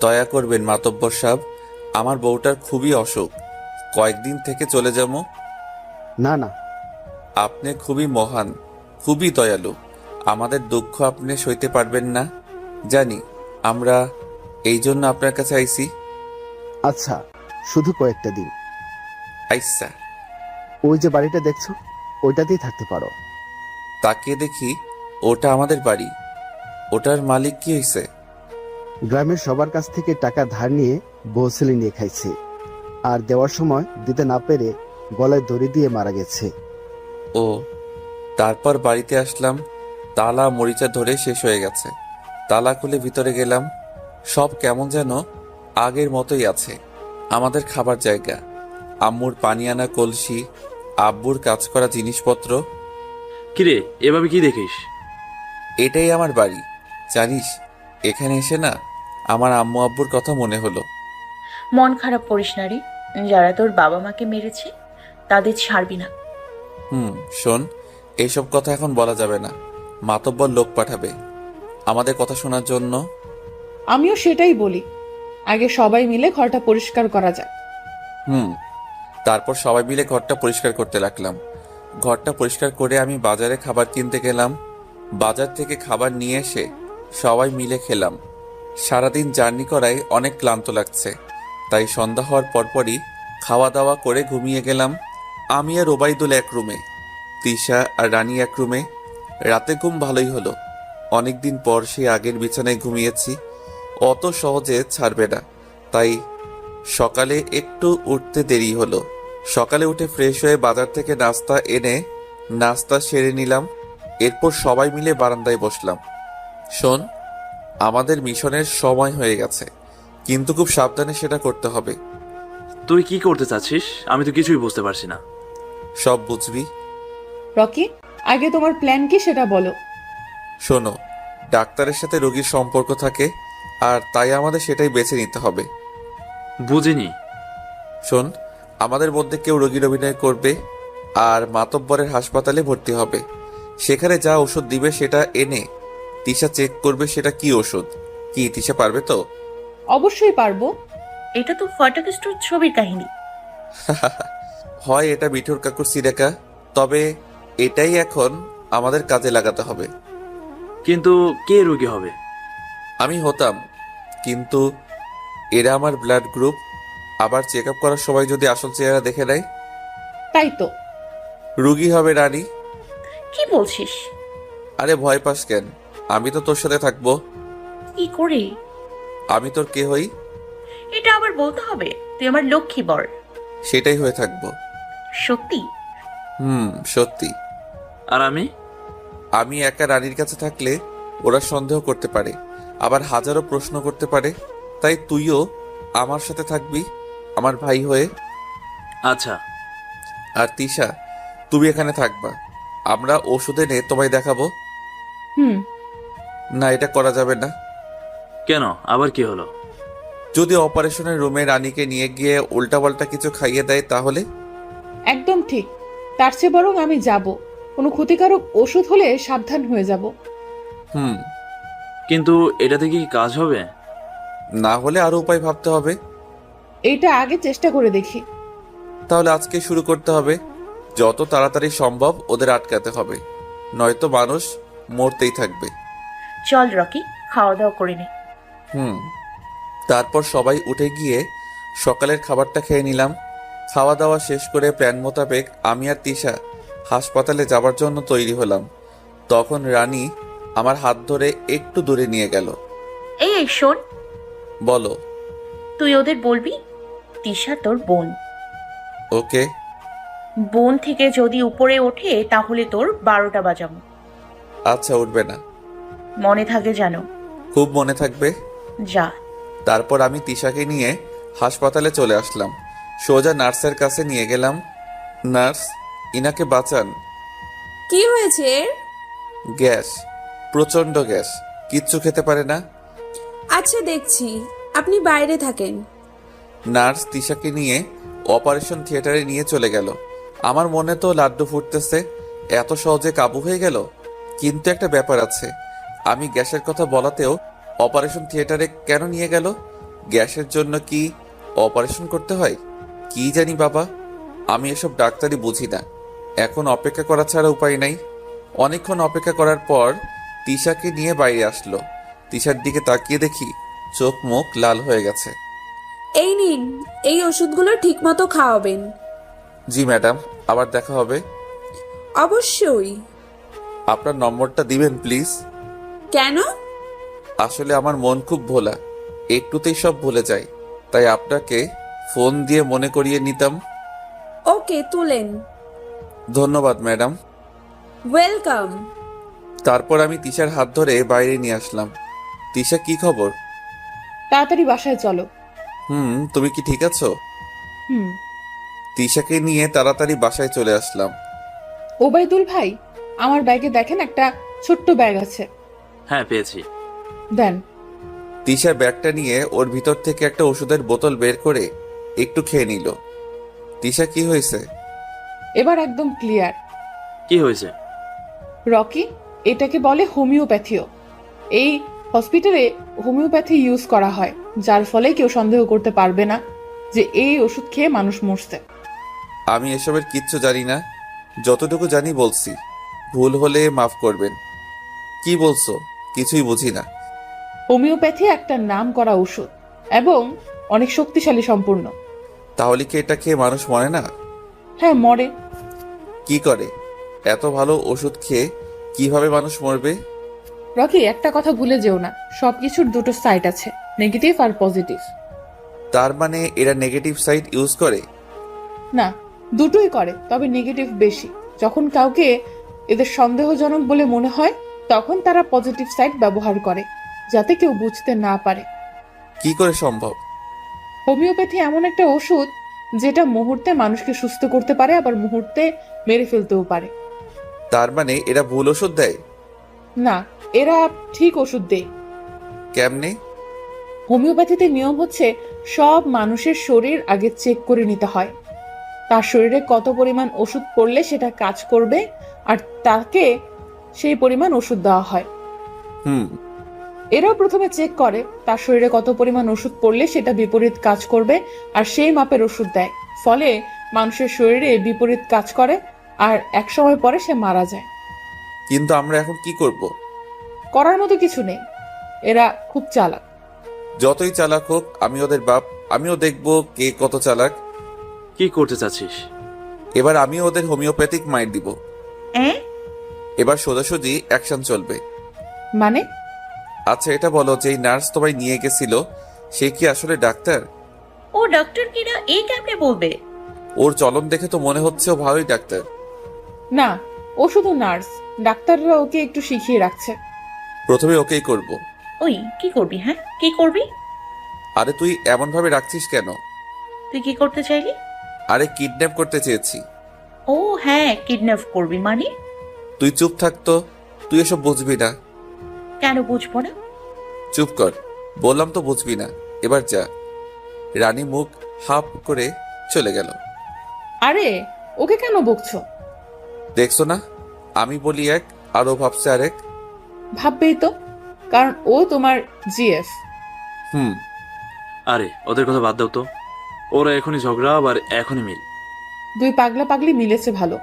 দয়া করবেন মাতব্বর সাহেব, আমার বউটার খুবই অসুখ, কয়েকদিন থেকে চলে যাবো। না না, আপনি খুবই মহান, খুবই দয়ালু, আমাদের দুঃখ আপনি সইতে পারবেন না জানি, আমরা এই জন্য আপনার কাছে আইছি। আচ্ছা, শুধু কয়েকটা দিন। আইসা। ওই যে বাড়িটা দেখছো, ওইটাতেই থাকতে পারো। তাকিয়ে দেখি ওটা আমাদের বাড়ি। ওটার মালিক কি হয়েছে? গ্রামের সবার কাছ থেকে টাকা ধার নিয়ে বৌসেলি নিয়ে খাইছে, আর দেওয়ার সময় দিতে না পেরে গলায় দড়ি দিয়ে মারা গেছে। ও, তারপর বাড়িতে আসলাম, তালা মরিচা ধরে শেষ হয়ে গেছে। তালা খুলে ভিতরে গেলাম, সব কেমন যেন আগের মতোই আছে। আমাদের খাবার জায়গা, আম্মুর পানি আনা কলসি, আব্বুর কাজ করা জিনিসপত্র। কিরে, এভাবে কি দেখিস? এটাই আমার বাড়ি, জানিস। এখানে এসে না আমার আম্মু আব্বুর কথা মনে হলো। মন খারাপ করিস না রে, যারা তোর বাবা মাকে মেরেছে তাদের ছাড়বি না। শোন, এইসব কথা এখন বলা যাবে না, মাতব্বর লোক পাঠাবে আমাদের কথা শোনার জন্য। আমিও সেটাই বলি, আগে সবাই মিলে ঘরটা পরিষ্কার করা যাক। তারপর সবাই মিলে ঘরটা পরিষ্কার করতে লাগলাম। ঘরটা পরিষ্কার করে আমি বাজারে খাবার কিনতে গেলাম। বাজার থেকে খাবার নিয়ে এসে সবাই মিলে খেলাম। সারাদিন জার্নি করায় অনেক ক্লান্ত লাগছে, তাই সন্ধ্যা হওয়ার পরপরই খাওয়া দাওয়া করে ঘুমিয়ে গেলাম। আমি আর ওবাইদুল এক রুমে, তিশা আর রানী এক রুমে। রাতে ঘুম ভালোই হলো, অনেকদিন পর সেই আগের বিছানায় ঘুমিয়েছি। অত সহজে ছাড়বে না, তাই সকালে একটু উঠতে দেরি হলো। সকালে উঠে ফ্রেশ হয়ে বাজার থেকে নাস্তা এনে নাস্তা সেরে নিলাম। এরপর সবাই মিলে বারান্দায় বসলাম। শোন, আমাদের মিশনের সময় হয়ে গেছে, কিন্তু খুব সাবধানে সেটা করতে হবে। তুই কি করতে চাচ্ছিস? আমি তো কিছুই বুঝতে পারছি না। সব বুঝবি। রকি, আগে তোমার প্ল্যান কি সেটা বলো। শোনো, ডাক্তারের সাথে রোগীর সম্পর্ক থাকে, আর তাই আমাদের সেটাই বেছে নিতে হবে। বুঝিনি। শোন, আমাদের মধ্যে কেউ রোগীর অভিনয় করবে, আর মাতব্বরের হাসপাতালে ভর্তি হবে। সেখানে যা ওষুধ দিবে সেটা এনে তিশা চেক করবে সেটা কি ওষুধ। কি তিশা পারবে তো? অবশ্যই পারবো। এটা তো ফটাকেস্টোর ছবির কাহিনী। হয় এটা মিঠুর কাকুর সিরেকা, তবে এটাই এখন আমাদের কাজে লাগাতে হবে। কিন্তু কে রোগী হবে? আমি হতাম, কিন্তু এরা আমার ব্লাড গ্রুপ, আবার চেক আপ করার সময় যদি আসল চেহারা দেখে নেয়। তাই তো। রুগী হবে রানী। কি বলছিস? আরে ভয় পাস কেন, আমি তো তোর সাথে থাকবো। কি করে? আমি তোর কে হই? এটা আবার বলতে হবে? তুই আমার লক্ষ্মী বর। সেটাই হয়ে থাকবো। সত্যি? সত্যি। আর আমি একা রানীর কাছে থাকলে ওরা সন্দেহ করতে পারে, আবার হাজারো প্রশ্ন করতে পারে, তাই তুইও আমার সাথে থাকবি আমার ভাই হয়ে। আচ্ছা। আর তিশা, তুমি এখানে থাকবা, আমরা ওষুধ এনে তোমায় দেখাবো। না, এটা করা যাবে না। কেন, আবার কি হলো? যদি অপারেশনের রুমে রানীকে নিয়ে গিয়ে উল্টাপাল্টা কিছু খাইয়ে দেয় তাহলে? একদম ঠিক, তার চেয়ে বরং আমি যাব, কোনো ক্ষতিকারক ওষুধ হলে সাবধান হয়ে যাব। কিন্তু এটাতে কি কাজ হবে? না হলে আরো উপায় ভাবতে হবে। এইটা আগে চেষ্টা করে দেখি। তাহলে আজকে শুরু করতে হবে, যত তাড়াতাড়ি সম্ভব ওদের আটকাতে হবে, নয়তো মানুষ মরতেই থাকবে। চল রকি, খাওয়া দাওয়া করে নে। তারপর সবাই উঠে গিয়ে সকালের খাবারটা খেয়ে নিলাম। খাওয়া দাওয়া শেষ করে প্ল্যান মোতাবেক আমি আর তিশা হাসপাতালে যাবার জন্য তৈরি হলাম। তখন রানী আমার হাত ধরে একটু দূরে নিয়ে গেল। এই শোন। বলো। তুই ওদের বলবি তিশা তোর বোন। ওকে। বোন থেকে যদি উপরে ওঠে তাহলে তোর 12টা বাজাবো। আচ্ছা, উঠবে না। মনে থাকে জানো। খুব মনে থাকবে। যা। তারপর আমি তিশাকে নিয়ে হাসপাতালে চলে আসলাম। সোজা নার্সের কাছে নিয়ে গেলাম। নার্স, ইনাকে বাঁচান। কি হয়েছে? গ্যাস, প্রচন্ড গ্যাস, কিচ্ছু খেতে পারে না। আচ্ছা দেখছি, আপনি বাইরে থাকেন। নার্স তিশাকে নিয়ে অপারেশন থিয়েটারে নিয়ে চলে গেল। আমার মনে তো লাড্ডু ফুটতেছে, এত সহজে কাবু হয়ে গেল। কিন্তু একটা ব্যাপার আছে, আমি গ্যাসের কথা বলাতেও অপারেশন থিয়েটারে কেন নিয়ে গেল? গ্যাসের জন্য কি অপারেশন করতে হয়? কি জানি বাবা, আমি এসব ডাক্তারি বুঝি না। এখন অপেক্ষা করা ছাড়া উপায় নাই। অনেকক্ষণ অপেক্ষা করার পর তিশাকে নিয়ে বাইরে আসলো। তিশার দিকে তাকিয়ে দেখি চোখ মুখ লাল হয়ে গেছে। এই নিন, এই ওষুধগুলো ঠিকমতো খাওয়াবেন। জি ম্যাডাম, আবার দেখা হবে। অবশ্যই। আপনার নম্বরটা দিবেন প্লিজ। কেন? আসলে আমার মন খুব ভোলা, একটুতেই সব ভুলে যায়, তাই আপনাকে ফোন দিয়ে মনে করিয়ে নিতাম। ওকে, তুলেন। ধন্যবাদ ম্যাডাম। ওয়েলকাম। তারপর আমি তিশার হাত ধরে বাইরে নিয়ে আসলাম। তিশা, কি খবর? তাড়াতাড়ি বাসায় চলো। তুমি কি ঠিক আছো? হুম। তিশাকে নিয়ে তাড়াতাড়ি বাসায় চলে আসলাম। ওবায়দুল ভাই, আমার ব্যাগে দেখেন একটা ছোট্ট ব্যাগ আছে। হ্যাঁ, পেয়েছি। দেন। তিশা ব্যাগটা নিয়ে ওর ভিতর থেকে একটা ওষুধের বোতল বের করে একটু খেয়ে নিল। তিশা, কি হয়েছে? এবার একদম ক্লিয়ার। কি হয়েছে? রকি, এটাকে বলে হোমিওপ্যাথিও। এই হসপিটালে হোমিওপ্যাথি ইউজ করা হয়, যার ফলে কেউ সন্দেহ করতে পারবে না যে এই ওষুধ খেয়ে মানুষ মরছে। আমি এসবের কিচ্ছু জানি না, যতটুকু জানি বলছি, ভুল হলে মাফ করবেন। কি বলছো? কিছুই বুঝি না। হোমিওপ্যাথি একটা নাম করা ওষুধ এবং অনেক শক্তিশালী সম্পূর্ণ। তাহলে কি এটা খেয়ে মানুষ মরে না? হ্যাঁ, মরে। কি করে? এত ভালো ওষুধ খেয়ে কিভাবে মানুষ মরবে? রকি, একটা কথা ভুলে যেও না, সবকিছুর দুটো সাইড আছে, নেগেটিভ আর পজিটিভ। তার মানে এরা নেগেটিভ সাইড ইউজ করে? না, দুটোই করে, তবে নেগেটিভ বেশি। যখন কাউকে এদের সন্দেহজনক বলে মনে হয় তখন তারা পজিটিভ সাইড ব্যবহার করে, যাতে কেউ বুঝতে না পারে। কি করে সম্ভব? হোমিওপ্যাথি এমন একটা ওষুধ যেটা মুহূর্তে মানুষকে সুস্থ করতে পারে, আবার মুহূর্তে মেরে ফেলতেও পারে। তার মানে এরা ভুল ওষুধ দেয়? না, এরা ঠিক ওষুধ দেয়। কেমনে? হোমিওপ্যাথিতে নিয়ম হচ্ছে সব মানুষের শরীর আগে চেক করে নিতে হয়, তার শরীরে কত পরিমাণ ওষুধ পড়লে সেটা কাজ করবে, আর তাকে সেই পরিমাণ ওষুধ দেওয়া হয়। এরাও প্রথমে চেক করে তার শরীরে কত পরিমাণ ওষুধ পড়লে সেটা বিপরীত কাজ করবে, আর সেই মাপের ওষুধ দেয়। ফলে মানুষের শরীরে বিপরীত কাজ করে, আর এক সময় পরে সে মারা যায়। কিন্তু আমরা এখন কি করব? করার মতো কিছু নেই, এরা খুব চালাক। যতই চালাক হোক, আমি ওদের বাপ, আমিও দেখব কে কত চালাক। কি করতে চাচ্ছিস? এবার আমি ওদের হোমিওপ্যাথিক মাইর দিব। এবার সোজাসুজি অ্যাকশন চলবে। মানে? আচ্ছা, এটা বলো, যেই নার্স তোমায় নিয়ে গেছিল সে কি আসলে ডাক্তার? ও ডাক্তার কিনা এই কেমনে বলবে? ওর চলন দেখে তো মনে হচ্ছে ও ভালোই ডাক্তার। না, ও শুধু নার্স, ডাক্তাররা ওকে একটু শিখিয়ে রাখছে। প্রথমে ওকেই করব। ওই কি করবি? হ্যাঁ, কি করবি? আরে তুই এমন ভাবে রাখছিস কেন? তুই কি করতে চাইলি? আরে কিডন্যাপ করতে চেয়েছি। ও হ্যাঁ, কিডন্যাপ করবি মানে? তুই চুপ থাকতো, তুই এসব বুঝবি না। কেন বুঝবো না? চুপ কর, বললাম তো বুঝবি না। এবার যা। রানী মুখ হাফ করে চলে গেল। আরে ওকে কেন বকছো? দেখছো না, আমি বলি এক আর ও ভাবছে আরেক। ভাববেই তো, কারণ ও তোমার জিএফ। আরে ওদের কথা বাদ দাও তো, ওরা এখনই ঝগড়া, আবার এখনই মিল। দুই পাগলা পাগলি মিলেছে ভালো।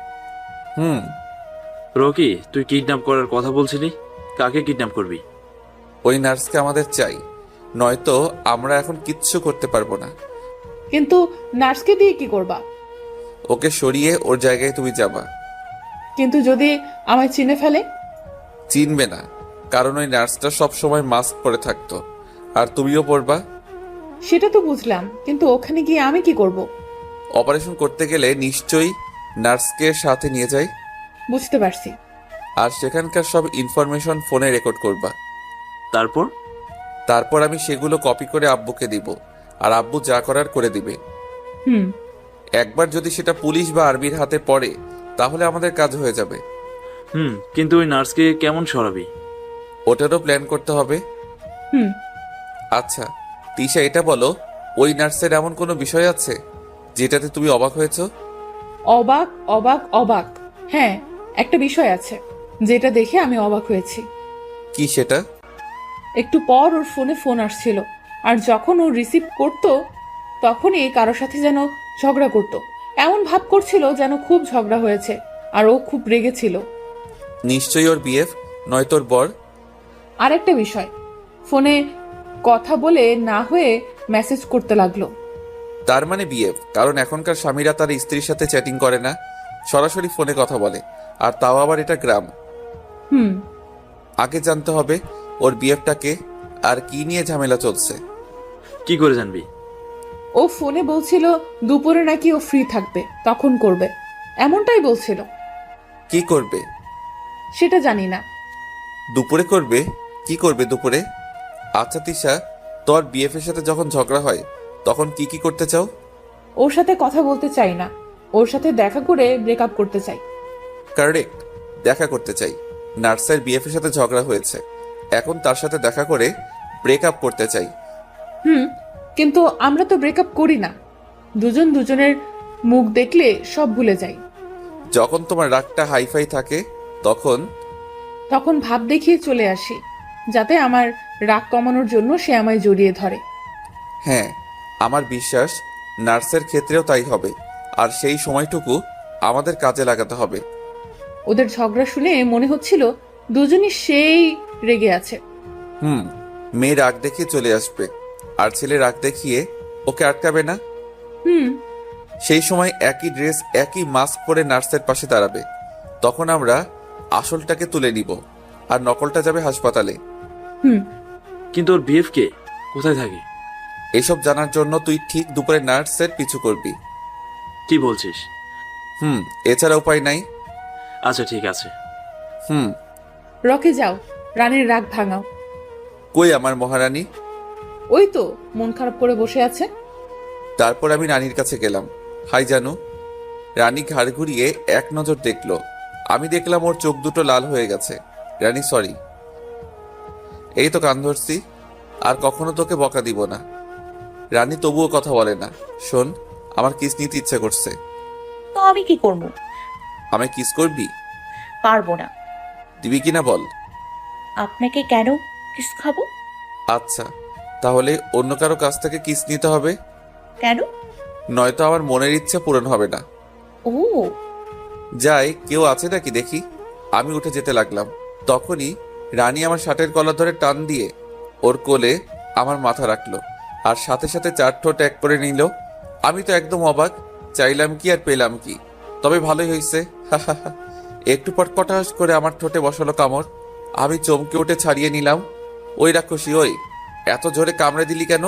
রকি, তুই কিডন্যাপ করার কথা বলছিলি, কাকে কিডন্যাপ করবি? ওই নার্সকে আমাদের চাই, নয়তো আমরা এখন কিচ্ছু করতে পারবো না। কিন্তু নার্সকে দিয়ে কি করবা? ওকে সরিয়ে ওর জায়গায় তুমি যাবা। কিন্তু যদি আমায় চিনে ফেলে? চিনবে না, কারণ ওই নার্সটা সব সময় মাস্ক পরে থাকতো, আর তুমিও পরবা। সেটা তো বুঝলাম, কিন্তু ওখানে গিয়ে আমি কি করব? অপারেশন করতে গেলে নিশ্চয়ই নার্সকে সাথে নিয়ে যাই। বুঝতে পারছি। আর সেখানকার সব ইনফরমেশন ফোনে রেকর্ড করবা। তারপর? তারপর আমি সেগুলো কপি করে আব্বুকে দিব, আর আব্বু যা করার করে দিবে। হুম। একবার যদি সেটা পুলিশ বা আর্মির হাতে পড়ে তাহলে আমাদের কাজ হয়ে যাবে। কিন্তু ওই নার্সকে কেমন সরাবি? ওটারও প্ল্যান করতে হবে। হুম। আচ্ছা তিশা, এটা বলো, ওই নার্সের এমন কোনো বিষয় আছে যেটাতে তুমি অবাক হয়েছো? অবাক অবাক অবাক, হ্যাঁ, একটা বিষয় আছে যেটা দেখে আমি অবাক হয়েছি। কি সেটা? একটু পর ওর ফোনে ফোন আসছিল, আর যখন ও রিসিভ করতো তখনই কারোর সাথে যেন ঝগড়া করতো। এমন ভাব করছিল যেন খুব ঝগড়া হয়েছে, আর ও খুব রেগেছিল। নিশ্চয়ই ওর বিএফ, নয় তোর বর। আর একটা বিষয়, ফোনে কথা বলে না হয়ে মেসেজ করতে লাগলো। তার মানে বিএফ, কারণ এখনকার স্বামীরা তার স্ত্রীর সাথে চ্যাটিং করে না, সরাসরি ফোনে কথা বলে, আর তাও আবার এটা গ্রাম। হুম। আগে জানতে হবে ওর বিএফটাকে আর কি নিয়ে ঝামেলা চলছে। কি করে জানবি? ও ফোনে বলছিল দুপুরে নাকি ও ফ্রি থাকবে, তখন করবে, এমনটাই বলছিল। কি করবে? সেটা জানি না। দুপুরে করবে? কি করবে দুপুরে? আচ্ছা তিশা, তোর বিএফ এর সাথে যখন ঝগড়া হয় তখন কি কি করতে চাও? ওর সাথে কথা বলতে চাই না, ওর সাথে দেখা করে ব্রেকআপ করতে চাই। কারেক্ট, দেখা করতে চাই। নার্সের বিএফ এর সাথে ঝগড়া হয়েছে, এখন তার সাথে দেখা করে ব্রেকআপ করতে চাই। হুম, কিন্তু আমরা তো ব্রেকআপ করি না, দুজন দুজনের মুখ দেখলে সব ভুলে যাই। যখন তোমার রাগটা হাইফাই থাকে তখন তখন ভাব দেখিয়ে চলে আসি, যাতে আমার রাগ কমানোর জন্য সে আমায় জড়িয়ে ধরে। হ্যাঁ, আমার বিশ্বাস নার্সের ক্ষেত্রেও তাই হবে, আর সেই সময়টুকু আমাদের কাজে লাগাতে হবে। ওদের ঝগড়া শুনে মনে হচ্ছিল দুজনই সেই রেগে আছে। মেয়ে রাগ দেখিয়ে চলে আসবে, আর ছেলে রাগ দেখিয়ে ওকে আটকাবে না। হুম। সেই সময় একই ড্রেস একই মাস্ক পরে নার্সের পাশে দাঁড়াবে, তখন আমরা আসলটাকে তুলে নিব, আর নকলটা যাবে হাসপাতালে। হুম। কিন্তু ওর বিএফ কে? কোথায় থাকে? এসব জানার জন্য তুই ঠিক দুপুরে নার্সের পিছু করবি। কি বলছিস? এছাড়া উপায় নাই। আচ্ছা ঠিক আছে। রকে যাও, রানীর রাগ ভাঙাও। কই আমার মহারানী? ওই তো মন খারাপ করে বসে আছে। তারপর আমি রানীর কাছে গেলাম। হাই জানু। রানী ঘাড় ঘুরিয়ে এক নজর দেখলো, আমি দেখলাম ওর চোখ দুটো লাল হয়ে গেছে। রানী সরি। এই তো কান ধরছি, আর কখনো তোকে বকা দিব না। রানী তবুও কথা বলে না। শোন, আমার কিস নিতে ইচ্ছে করছে। তো আমি কি করবো? আমায় কিস করবি? পারবো না। দিবি কিনা বল। আপনাকে কেন কিস খাবো? আচ্ছা, তাহলে অন্য কারো কাছ থেকে কিস নিতে হবে। কেন? নয়তো আমার মনের ইচ্ছা পূরণ হবে না। ও, যাই, কেউ আছে নাকি দেখি। আমি উঠে যেতে লাগলাম, তখনই রানী আমার শার্টের কলার ধরে টান দিয়ে ওর কোলে আমার মাথা রাখলো, আর সাথে সাথে 4 ঠোঁট এক করে নিল। আমি তো একদম অবাক, চাইলাম কি আর পেলাম কি। তবে ভালোই হয়েছে। একটু পর কটাস করে আমার ঠোঁটে বসালো কামড়। আমি চমকে উঠে ছাড়িয়ে নিলাম। ওই রাক্ষসী, ওই এত জোরে কামড়ে দিলি কেন?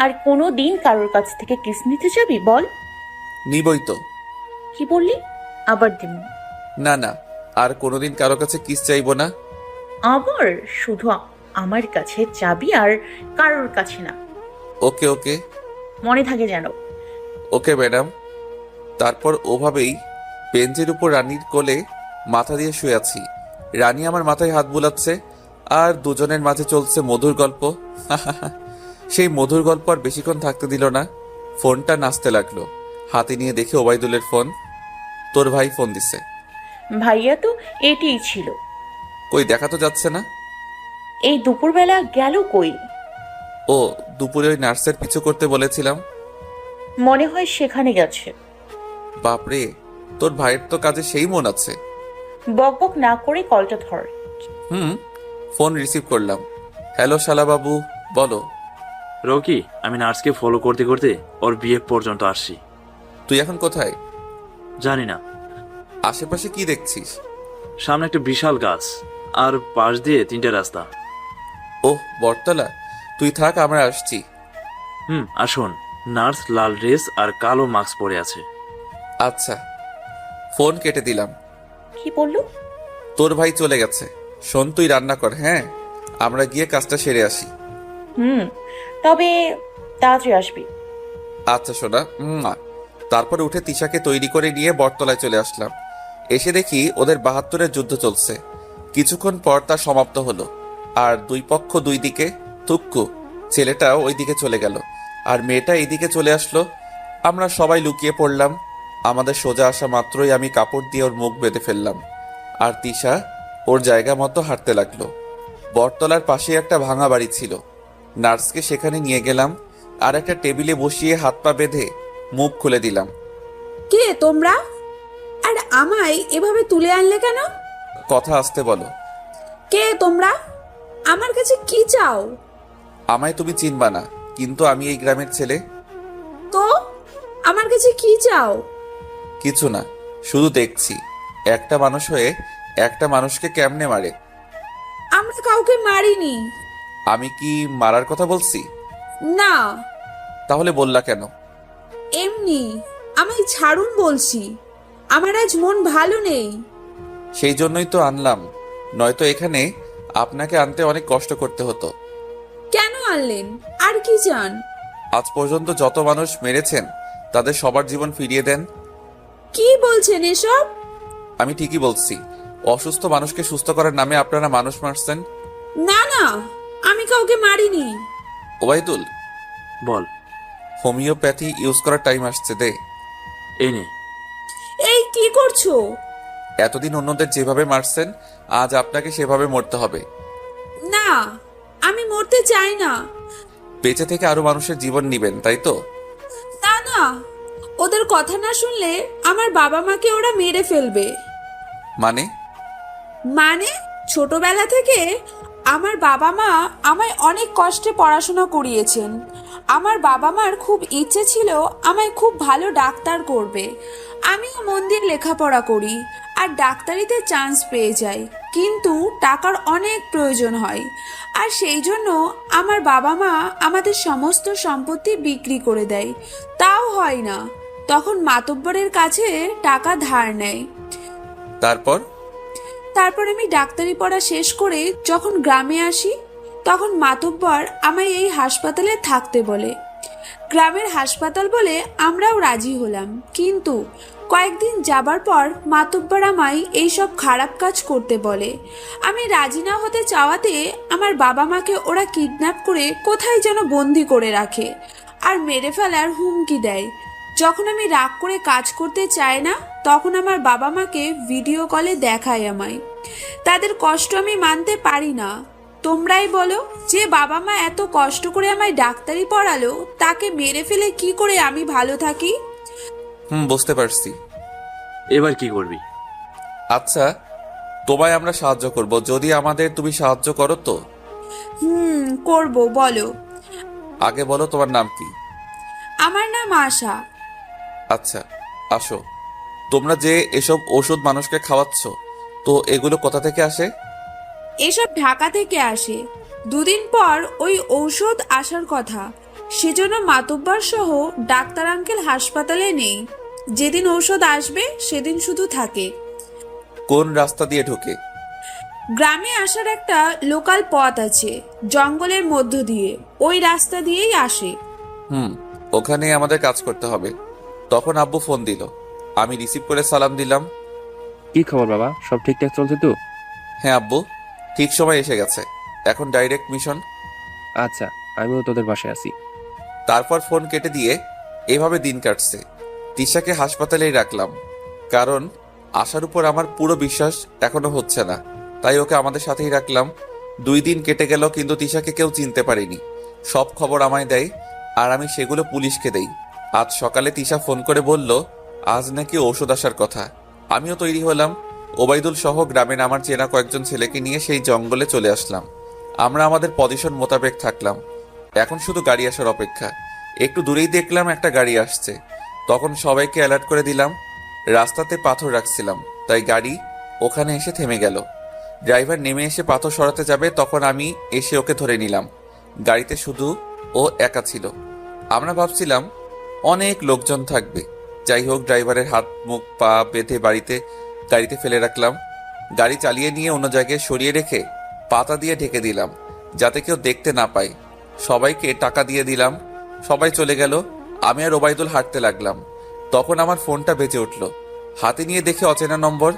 আর কোনো দিন কারোর কাছ থেকে কিস নিতে যাবি বল? নিবই তো। কি বললি? আবার দিব? না না, আর কোনোদিন কারো কাছে কিস চাইবো না। আবার শুধু আমার কাছে চাবি, আর কারোর কাছে না। ওকে ওকে। মনে থাকে যেন। Okay madam. তারপর ওভাবেই বেঞ্চের উপর রানীর কোলে মাথা দিয়ে শুয়ে আছি। রানী আমার মাথায় হাত বুলাচ্ছে, আর দুজনের মাঝে চলছে মধুর গল্প। সেই মধুর গল্প আর বেশিক্ষণ থাকতে দিল না। ফোনটা নাচতে লাগলো। হাতে নিয়ে দেখে ওবাইদুলের ফোন। তোর ভাই ফোন দিছে। ভাইয়া তো এটিই ছিল। কই দেখা তো যাচ্ছে না। এই দুপুরবেলা গেল কই? ও, দুপুরে ওই নার্সের পিছু করতে বলেছিলাম। মনে হয় সেখানে গেছে। বাপরে, তোর ভাইয়ের তো কাজে সেই মন আছে। বকবক না করে কলটা ধর। ফোন রিসিভ করলাম। হ্যালো শালা বাবু, বলো। রকি, আমি নার্সকে ফলো করতে করতে ওর বিএফ পর্যন্ত আসছি। তুই এখন কোথায়? জানি না। আশেপাশে কি দেখছিস? সামনে একটা বিশাল গাছ, আর পাশ দিয়ে 3টে রাস্তা। ওহ, বটতলা। তুই থাক, আমরা আসছি। আসুন। নার্স লাল ড্রেস আর কালো মাস্ক পরে আছে। আচ্ছা, ফোন কেটে দিলাম। কি বললো? তোর ভাই চলে গেছে। শোন, তুই রান্না কর, হ্যাঁ? আমরা গিয়ে কাজটা সেরে আসি। তবে তাড়াতাড়ি আসবি। আচ্ছা সোনা। তারপর উঠে তিশাকে তৈরি করে নিয়ে বটতলায় চলে আসলাম। এসে দেখি ওদের ৭২-এর যুদ্ধ চলছে। কিছুক্ষণ পর তা সমাপ্ত হলো, আর দুই পক্ষ দুই দিকে। থুক্কু ছেলেটা ওই দিকে চলে গেল, আর মেয়েটা এইদিকে চলে আসলো। আমরা সবাই লুকিয়ে পড়লাম। আমাদের সোজা আসা মাত্রই আমি কাপড় দিয়ে ওর মুখ বেঁধে ফেললাম, আর তিশা ওর জায়গা মতো হাঁটতে লাগলো। বটতলার পাশে একটা ভাঙা বাড়ি ছিল। নার্সকে সেখানে নিয়ে গেলাম, আর একটা টেবিলে বসিয়ে হাত পা বেঁধে মুখ খুলে দিলাম। কে তোমরা? আর আমায় এভাবে তুলে আনলে কেন? কথা আসতে বলো। কে তোমরা? আমার কাছে কি চাও? আমায় তুমি চিনবা না, কিন্তু আমি এই গ্রামের ছেলে। তো আমার কাছে কি চাও? কিছু না, শুধু দেখছি একটা মানুষ হয়ে একটা মানুষকে কেমনে মারে। আমরা কাউকে মারিনি। আমি কি মারার কথা বলছি? না, তাহলে বললা কেন? এমনি। আমায় ছাড়ুন বলছি, আমার আজ মন ভালো নেই। সেই জন্যই তো আনলাম, নয়তো এখানে আপনাকে আনতে অনেক কষ্ট করতে হতো। কেন আনলেন? আর কি চান? আজ পর্যন্ত যত মানুষ মেরেছেন তাদের সবার জীবন ফিরিয়ে দেন। কি বলছেন এসব? আমি ঠিকই বলছি। অসুস্থ মানুষকে সুস্থ করার নামে আপনারা মানুষ মারছেন। না না, আমি কাউকে মারিনি। ওবাইদুল, বল। হোমিওপ্যাথি ইউজ করার টাইম আসছে, দে। এই নে। এই কি করছো? এতদিন অন্যদের যেভাবে মারছেন, আজ আপনাকে সেভাবে মরতে হবে। না, আমি মরতে চাই না। বেঁচে থেকে আরো মানুষের জীবন নিবেন, তাই তো? না না, ওদের কথা না শুনলে আমার বাবা মাকে ওরা মেরে ফেলবে। মানে? মানে ছোটবেলা থেকে আমার বাবা মা আমায় অনেক কষ্টে পড়াশোনা করিয়েছেন। আমার বাবা মার খুব ইচ্ছে ছিল আমায় খুব ভালো ডাক্তার করবে। আমিও মন দিয়ে লেখাপড়া করি আর ডাক্তারিতে চান্স পেয়ে যাই, কিন্তু টাকার অনেক প্রয়োজন হয়। আর সেই জন্য আমার বাবা মা আমাদের সমস্ত সম্পত্তি বিক্রি করে দেয়। তাও হয় না, তখন মাতব্বরের কাছে টাকা ধার নেয়। তারপর আমি ডাক্তারি পড়া শেষ করে যখন গ্রামে আসি, তখন মাতব্বর আমায় এই হাসপাতালে থাকতে বলে। গ্রামের হাসপাতাল বলে আমরাও রাজি হলাম, কিন্তু কয়েকদিন যাবার পর মাতব্বর আমায় এইসব খারাপ কাজ করতে বলে। আমি রাজি না হতে চাওয়াতে আমার বাবা মাকে ওরা কিডন্যাপ করে কোথায় যেন বন্দি করে রাখে আর মেরে ফেলার হুমকি দেয়। যখন আমি রাগ করে কাজ করতে চাই না, তখন আমার বাবা মাকে ভিডিও কলে দেখায় আমায়। তাদের কষ্ট আমি মানতে পারি না। তোমরাই বলো, যে বাবা মা এত কষ্ট করে আমায় ডাক্তারি পড়ালো, তাকে মেরে ফেলে কি করে আমি ভালো থাকি? বুঝতে পারছি। এবার কি করবি? আচ্ছা, তোমায় আমরা সাহায্য করব যদি আমাদের তুমি সাহায্য করো তো। করব, বলো। আগে বলো তোমার নাম কি? আমার নাম আশা। আচ্ছা, আসো। তোমরা যে এসব ওষুধ মানুষকে খাওয়াচ্ছ, তো এগুলো কোথা থেকে আসে? এসব ঢাকা থেকে আসে। দুদিন পর ওই ঔষধ আসার কথা, সেজন্য মাতব্বর সহ ডাক্তার আঙ্কেল হাসপাতালে নেই। যেদিন ঔষধ আসবে সেদিন শুধু থাকে। কোন রাস্তা দিয়ে ঢোকে? গ্রামে আসার একটা লোকাল পথ আছে, জঙ্গলের মধ্য দিয়ে। ওই রাস্তা দিয়েই আসে। ওখানে আমাদের কাজ করতে হবে। তখন আব্বু ফোন দিল, আমি রিসিভ করে সালাম দিলাম। কি খবর বাবা, সব ঠিকঠাক চলছে তো? হ্যাঁ আব্বু, ঠিক সময় এসে গেছে। এখন ডাইরেক্ট মিশন। আচ্ছা, আমিও তোদের বাসায় আছি। তারপর ফোন কেটে দিয়ে এভাবে দিন কাটছে। তিশাকে হাসপাতালেই রাখলাম, কারণ আশার উপর আমার পুরো বিশ্বাস এখনো হচ্ছে না, তাই ওকে আমাদের সাথেই রাখলাম। 2 দিন কেটে গেল, কিন্তু তিশাকে কেউ চিনতে পারেনি। সব খবর আমায় দেয়, আর আমি সেগুলো পুলিশকে দেই। আজ সকালে তিশা ফোন করে বলল আজ নাকি ঔষধ আসার কথা। আমিও তৈরি হলাম। ওবাইদুল সহ গ্রামের আমার চেনা কয়েকজন ছেলেকে নিয়ে সেই জঙ্গলে চলে আসলাম। আমরা আমাদের পজিশন মোতাবেক থাকলাম। এখন শুধু গাড়ি আসার অপেক্ষা। একটু দূরেই দেখলাম একটা গাড়ি আসছে, তখন সবাইকে অ্যালার্ট করে দিলাম। রাস্তাতে পাথর রাখছিলাম, তাই গাড়ি ওখানে এসে থেমে গেল। ড্রাইভার নেমে এসে পাথর সরাতে যাবে, তখন আমি এসে ওকে ধরে নিলাম। গাড়িতে শুধু ও একা ছিল। আমরা ভাবছিলাম অনেক লোকজন থাকবে। যাই হোক, ড্রাইভারের হাত মুখ পা বেঁধে গাড়িতে ফেলে রাখলাম। গাড়ি চালিয়ে নিয়ে অন্য জায়গায় সরিয়ে রেখে পাতা দিয়ে ঢেকে দিলাম, যাতে কেউ দেখতে না পায়। সবাইকে টাকা দিয়ে দিলাম। সবাই চলে গেল। আমি আর ওবায়দুল হাঁটতে লাগলাম। তখন আমার ফোনটা বেজে উঠল। হাতে নিয়ে দেখে অচেনা নম্বর।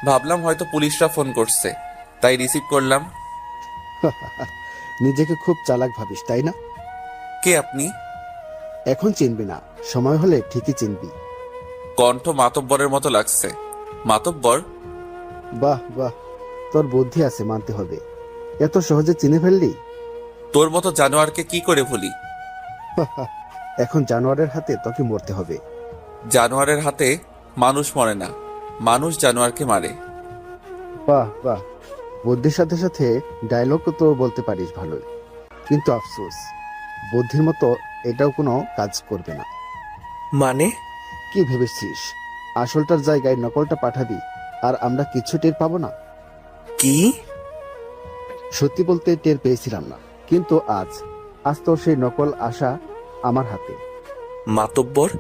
ভাবলাম হয়তো পুলিশরা ফোন করছে, তাই রিসিভ করলাম। নিজেকে খুব চালাক ভাবিস, তাই না? কে আপনি? এখন চিনবি না, সময় হলে ঠিকই চিনবি। কণ্ঠ মাতব্বরের মতো লাগছে। মাতব্বর? বাহ বাহ, তোর বুদ্ধি আছে, মানতে হবে। এত সহজে চিনে ফেললি? তোর মতো জানোয়ারকে কি করে ভুলি? এখন জানোয়ারের হাতে তোকে মরতে হবে। জানোয়ারের হাতে মানুষ মরে না, মানুষ জানোয়ারকে মারে। বাহ বাহ, বুদ্ধির সাথে সাথে ডায়লগও তো বলতে পারিস ভালোই, কিন্তু আফসোস বুদ্ধির মতো এটাও কোনো কাজ করবে না। মানে? কি ভেবেছিস আসলটার জায়গায় নকলটা পাঠাবি আর আমরা কিছু টের পাবো না? কি? সত্যি বলতে টের পেয়েছিলাম না, কিন্তু আজ তো সেই নকল আশা আমার হাতে। মাতব্বর,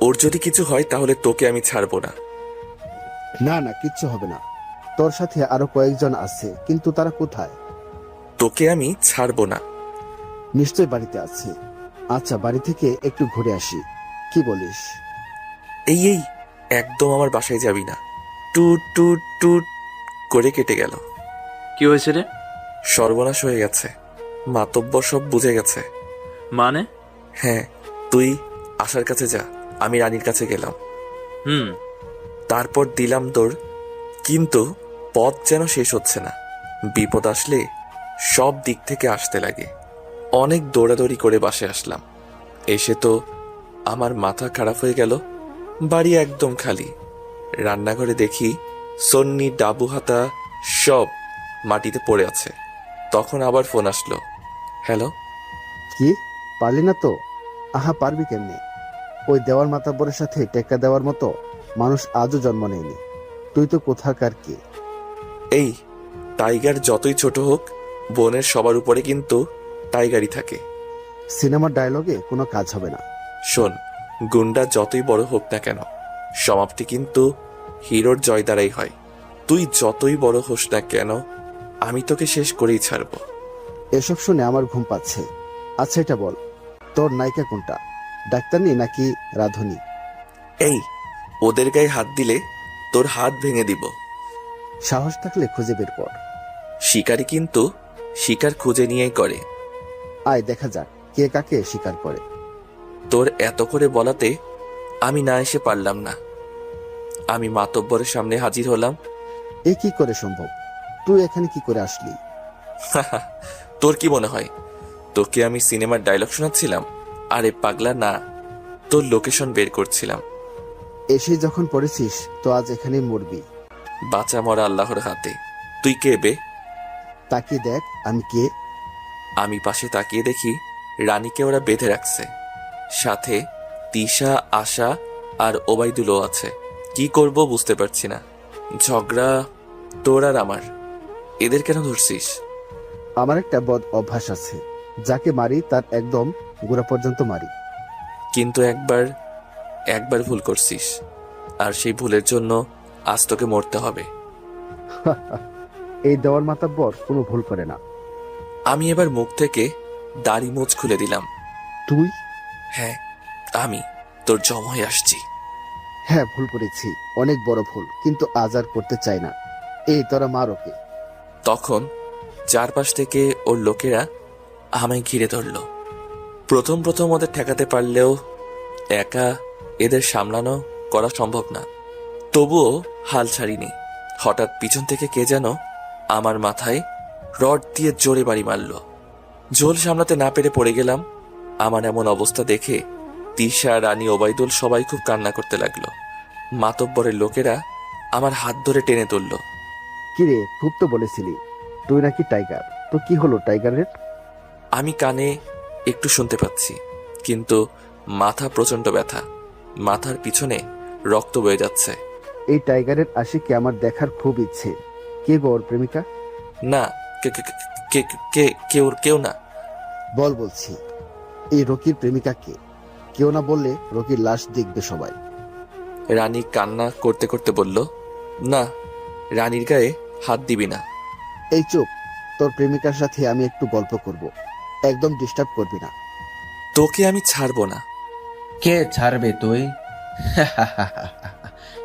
ওর যদি কিছু হয় তাহলে তোকে আমি ছাড়বো না। না না, কিচ্ছু হবে না। তোর সাথে আরো কয়েকজন আছে, কিন্তু তারা কোথায়? তোকে আমি ছাড়বো না। নিশ্চয় বাড়িতে আছে। আচ্ছা, বাড়ি থেকে একটু ঘুরে আসি, কি বলিস? এই এই, একদম আমার বাসায় যাবি না। টুট টুট টুট করে কেটে গেল। কি হয়েছে রে? সর্বনাশ হয়ে গেছে। মাতব্বর সব বুঝে গেছে। মানে? হ্যাঁ, তুই আশার কাছে যা, আমি রানীর কাছে গেলাম। তারপর দিলাম দৌড়, কিন্তু পথ যেন শেষ হচ্ছে না। বিপদ আসলে সব দিক থেকে আসতে লাগে। অনেক দৌড়াদৌড়ি করে বাসে আসলাম। এসে তো আমার মাথা খারাপ হয়ে গেল। বাড়ি একদম খালি। রান্নাঘরে দেখি সন্নি, ডাবু হাতা সব মাটিতে পড়ে আছে। তখন আবার ফোন আসলো। হ্যালো। কি, পারলি না তো? আহা, পারবি কেমনে? ওই দেওয়ার মাতাব্বরের সাথে টেক্কা দেওয়ার মতো মানুষ আজও জন্ম নেয়নি। তুই তো কোথাকার কে? এই টাইগার যতই ছোট হোক, বনের সবার উপরে কিন্তু টাইগারই থাকে। সিনেমার ডায়লগে কোনো কাজ হবে না। শোন, গুন্ডা যতই বড় হোক না কেন, সমাপ্তি কিন্তু হিরোর জয় দ্বারাই হয়। তুই যতই বড় হোস না কেন, আমি তোকে শেষ করেই ছাড়ব। এসব শুনে আমার ঘুম পাচ্ছে। আচ্ছা, এটা বল, তোর নায়িকা কোনটা? ডাক্তারনি নাকি রাধুনি? এই, ওদের গায়ে হাত দিলে তোর হাত ভেঙে দিব। সাহস থাকলে খুঁজে বের কর। শিকারি কিন্তু শিকার খুঁজে নিয়েই করে। আয় দেখা যাক কে কাকে শিকার করে। তোর এত করে বলাতে আমি না এসে পারলাম না। আমি মাতব্বরের সামনে হাজির হলাম। এ কি করে সম্ভব? তুই এখানে কি করে আসলি? তোর কি মনে হয় তোকে আমি সিনেমার ডায়লগ শোনাচ্ছিলাম? আরে পাগলা না, তোর লোকেশন বের করছিলাম। এসে যখন পড়েছিস তো আজ এখানেই মরবি। বাঁচা মরা আল্লাহর হাতে। তুই কে বে? তাকিয়ে দেখ আমি কে। আমি পাশে তাকিয়ে দেখি রানীকে ওরা বেঁধে রাখছে। সাথে তিশা, আশা আর ওবায়দুলও আছে। কি করব বুঝতে পারছি না। ঝগড়া তোর আর আমার। এদের কেন ধরছিস? আমার একটা বদ অভ্যাস আছে, যাকে মারি তার একদম গোড়া পর্যন্ত মারি। কিন্তু একবার ভুল করছিস, আর সেই ভুলের জন্য আজ তোকে মরতে হবে। এই দেওয়ার মাতাব্বর কোনো ভুল করে না। আমি এবার মুখ থেকে দাড়ি মোচ খুলে দিলাম। তুই? হ্যাঁ, আমি তোর জম হয়ে আসছি। হ্যাঁ, ভুল করেছি, অনেক বড় ভুল, কিন্তু আজ আর করতে চাই না। এই তোরা মার ওকে। তখন চারপাশ থেকে ওর লোকেরা আমায় ঘিরে ধরল। প্রথম ওদের ঠেকাতে পারলেও একা এদের সামলানো করা সম্ভব না। তবুও হাল ছাড়িনি। হঠাৎ পিছন থেকে কে যেন আমার মাথায় রড দিয়ে জোরে বাড়ি মারল। ঝোল সামলাতে না পেরে পড়ে গেলাম। আমার এমন অবস্থা দেখে তিশা, রানী, ওবায়দুল সবাই খুব কান্না করতে লাগলো। মাতব্বরের লোকেরা আমার হাত ধরে টেনে তুলল। কিরে, খুব তো বলেছিলি তুই নাকি টাইগার, তো কি হলো টাইগারের? আমি কানে একটু শুনতে পাচ্ছি, কিন্তু মাথা প্রচন্ড ব্যথা। মাথার পিছনে রক্ত বয়ে যাচ্ছে। এই টাইগারের আশিকে আমার দেখার খুব ইচ্ছে। কে গো ওর প্রেমিকা? না, কেউ না। বলছি, এই রকির প্রেমিকা কে? কেউ না বললে রকির লাশ দেখবে সবাই। রানী কান্না করতে করতে বলল, না, রানীর গায়ে হাত দিবি না। এই চুপ, তোর প্রেমিকার সাথে আমি একটু গল্প করব, একদম ডিস্টার্ব করবি না। তোকে আমি ছাড়বো না। কে ছাড়বে তুই?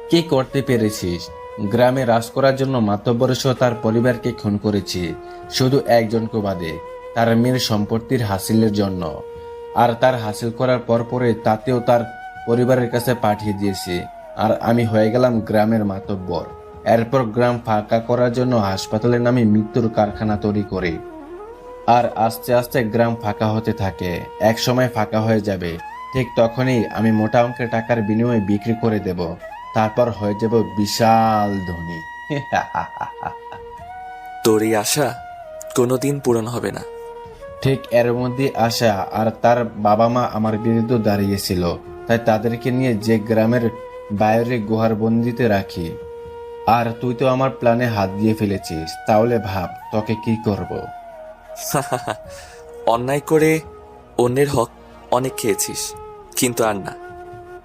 কি করতে পেরেছিস? গ্রামে রাজ করার জন্য মাতব্বর সহ তার পরিবারকে খুন করেছি, শুধু একজনকে বাদে, তার মেয়ের সম্পত্তির হাসিলের জন্য। আর তার হাসিল করার পরে তাতেও তার পরিবারের কাছে পাঠিয়ে দিয়েছি, আর আমি হয়ে গেলাম গ্রামের মাতব্বর। এরপর গ্রাম ফাঁকা করার জন্য হাসপাতালের নামে মৃত্যুর কারখানা তৈরি করি। আর আস্তে আস্তে গ্রাম ফাঁকা হতে থাকে, এক সময় ফাঁকা হয়ে যাবে। ঠিক তখনই আমি মোটা অঙ্কের টাকার বিনিময়ে বিক্রি করে দেব, তারপর হয়ে যাব বিশাল ধনী। তোর এই আশা কোনোদিন পূরণ হবে না। ঠিক এর মধ্যে আশা আর তার বাবা মা আমার বিরুদ্ধে দাঁড়িয়েছিল, তাই তাদেরকে নিয়ে যে গ্রামের বাইরে গুহার বন্দিতে রাখি। আর তুই তো আমার প্ল্যানে হাত দিয়ে ফেলেছিস, তাহলে ভাব তোকে কি করব। অন্যায় করে অন্যের হক অনেক খেয়েছিস, কিন্তু আর না।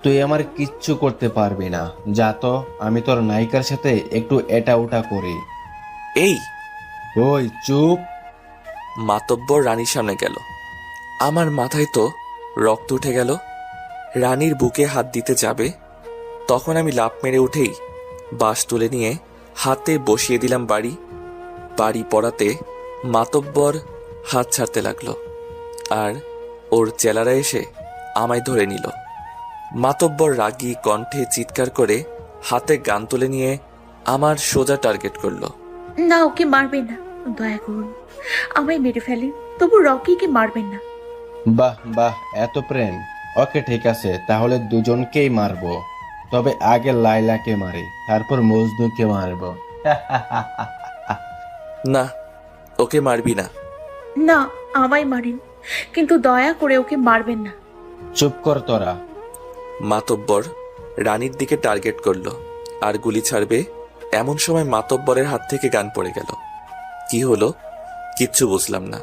তুই আমার কিচ্ছু করতে পারবি না, যা তো, আমি তোর নায়িকার সাথে একটু এটা ওটা করি। এই, ওই চুপ। মাতব্বর রানীর সামনে গেল। আমার মাথায় তো রক্ত উঠে গেল। রানীর বুকে হাত দিতে যাবে, তখন আমি লাফ মেরে উঠেই বাঁশ তুলে নিয়ে হাতে বসিয়ে দিলাম বাড়ি। বাড়ি পড়াতে মাতব্বর হাত ছাড়তে লাগলো, আর ওর চেলারা এসে আমায় ধরে নিল। মাতব্বর রাগী কণ্ঠে চিৎকার করে হাতে গান তুলে নিয়ে আমার সোজা টার্গেট করলো। না, ওকে মারবেন না, দয়া করুন, আমায় মেরে ফেলেন, তবু রকিকে মারবেন না। বাহ বাহ, এত প্রেম। ওকে ঠিক আছে, তাহলে দুজনকেই মারবো, তবে আগে লাইলাকে মারি, তারপর মজনুকে মারবো। না, ওকে মারবি না। না, আমায় মারেন, কিন্তু দয়া করে ওকে মারবেন না। চুপ কর তোরা। মাতব্বর রানীর দিকে টার্গেট করলো আর গুলি ছাড়বে, এমন সময় মাতব্বরের হাত থেকে গান পড়ে গেল। কি হলো কিচ্ছু বুঝলাম না,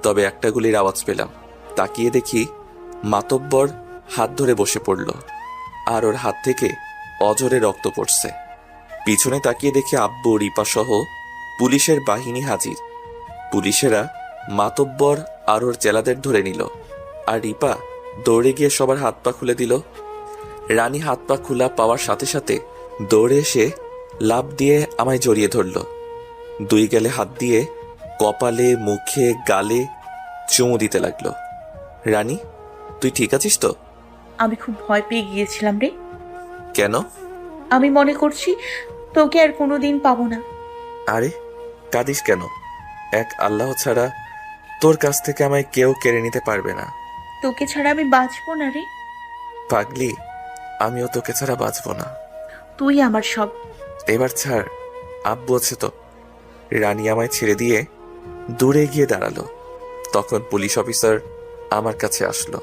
তবে একটা গুলির আওয়াজ পেলাম। তাকিয়ে দেখি মাতব্বর হাত ধরে বসে পড়ল, আর ওর হাত থেকে অজরে রক্ত পড়ছে। পিছনে তাকিয়ে দেখি আব্বু, রিপা সহ পুলিশের বাহিনী হাজির। পুলিশেরা মাতব্বর আর ওর চেলাদের ধরে নিল, আর রিপা দৌড়ে গিয়ে সবার হাত পা খুলে দিল। রানী হাত পা খোলা পাওয়ার সাথে সাথে দৌড়ে এসে লাফ দিয়ে আমায় জড়িয়ে ধরল। দুই গালে হাত দিয়ে কপালে, মুখে, গালে চুমু দিতে লাগলো। রানী, তুই ঠিক আছিস তো? আমি খুব ভয় পেয়ে গিয়েছিলাম রে। কেন? আমি মনে করছি তোকে আর কোনোদিন পাবো না। আরে কাঁদিস কেন? এক আল্লাহ ছাড়া তোর কাছ থেকে আমায় কেউ কেড়ে নিতে পারবে না। তোকে ছাড়া আমি বাঁচবো না রে। পাগলি, আমিও তোকে ছাড়া বাঁচবো না। তুই আমার সব। এবার ছাড়, আব্বু আছে তো। রানী আমায় ছেড়ে দিয়ে দূরে গিয়ে দাঁড়ালো। তখন পুলিশ অফিসার আমার কাছে আসলো।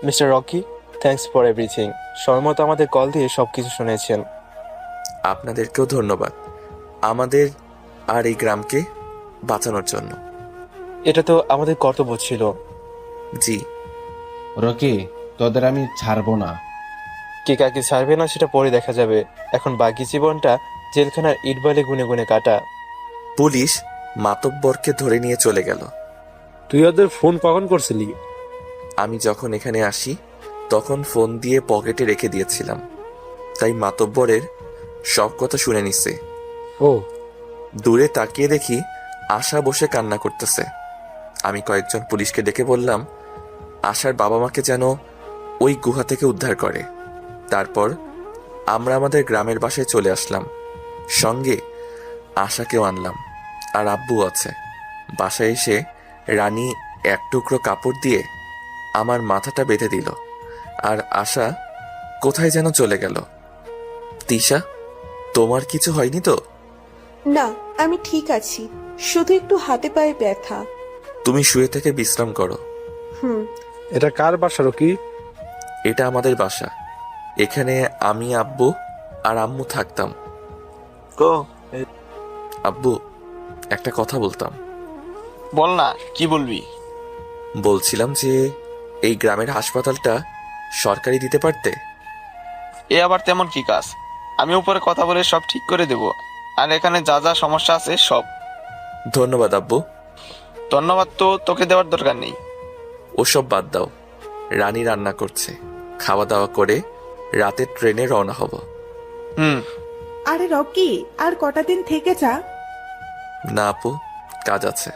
Mister Rocky, thanks for everything. সময়মতো আমাদের কল দিয়ে সবকিছু শুনেছেন। আপনাদেরকেও ধন্যবাদ, আমাদের আর এই গ্রামকে বাঁচানোর জন্য। এটা তো আমাদের কর্তব্য ছিল। জি। রকি, তোদের আমি ছাড়বো না। কে কাকে ছাড়বে না সেটা পরে দেখা যাবে, এখন বাকি জীবনটা জেলখানার ইটবালে গুনে গুনে কাটা। পুলিশ মাতব্বরকে ধরে নিয়ে চলে গেল। তুই ওদের ফোন কখন করছিলি? আমি যখন এখানে আসি তখন ফোন দিয়ে পকেটে রেখে দিয়েছিলাম, তাই মাতব্বরের সব কথা শুনে নিচ্ছে। ও। দূরে তাকিয়ে দেখি আশা বসে কান্না করতেছে। আমি কয়েকজন পুলিশকে ডেকে বললাম আশার বাবা মাকে যেন ওই গুহা থেকে উদ্ধার করে। তারপর আমরা আমাদের গ্রামের বাসায় চলে আসলাম, সঙ্গে আশাকেও আনলাম, আর আব্বু আছে। বাসায় এসে রানী এক টুকরো কাপড় দিয়ে আমার মাথাটা বেঁধে দিল, আর আশা কোথায় যেন চলে গেল। তিশা, তোমার কিছু হয়নি তো? না, আমি ঠিক আছি, শুধু একটু হাতে পায়ে ব্যথা। তুমি শুয়ে থেকে বিশ্রাম করো। এটা কার বাসা রকি? এটা আমাদের বাসা। এখানে আমি, আব্বু আর আম্মু থাকতাম। আব্বু, একটা কথা বলতাম। বল না, কি বলবি? বলছিলাম যে এই গ্রামের হাসপাতালটা সরকারি দিতে পারতে। এ আবার তেমন কি কাজ? আমি উপরে কথা বলে সব ঠিক করে দেব, আর এখানে যা যা সমস্যা আছে সব। ধন্যবাদ আব্বু। ধন্যবাদ তো তোকে দেওয়ার দরকার নেই। ওসব বাদ দাও, রানী রান্না করছে, খাওয়া দাওয়া করে রাতে ট্রেনে রওনা হব। আরে রকি, আর কটা দিন থেকে যা। না আপু, কাজ আছে।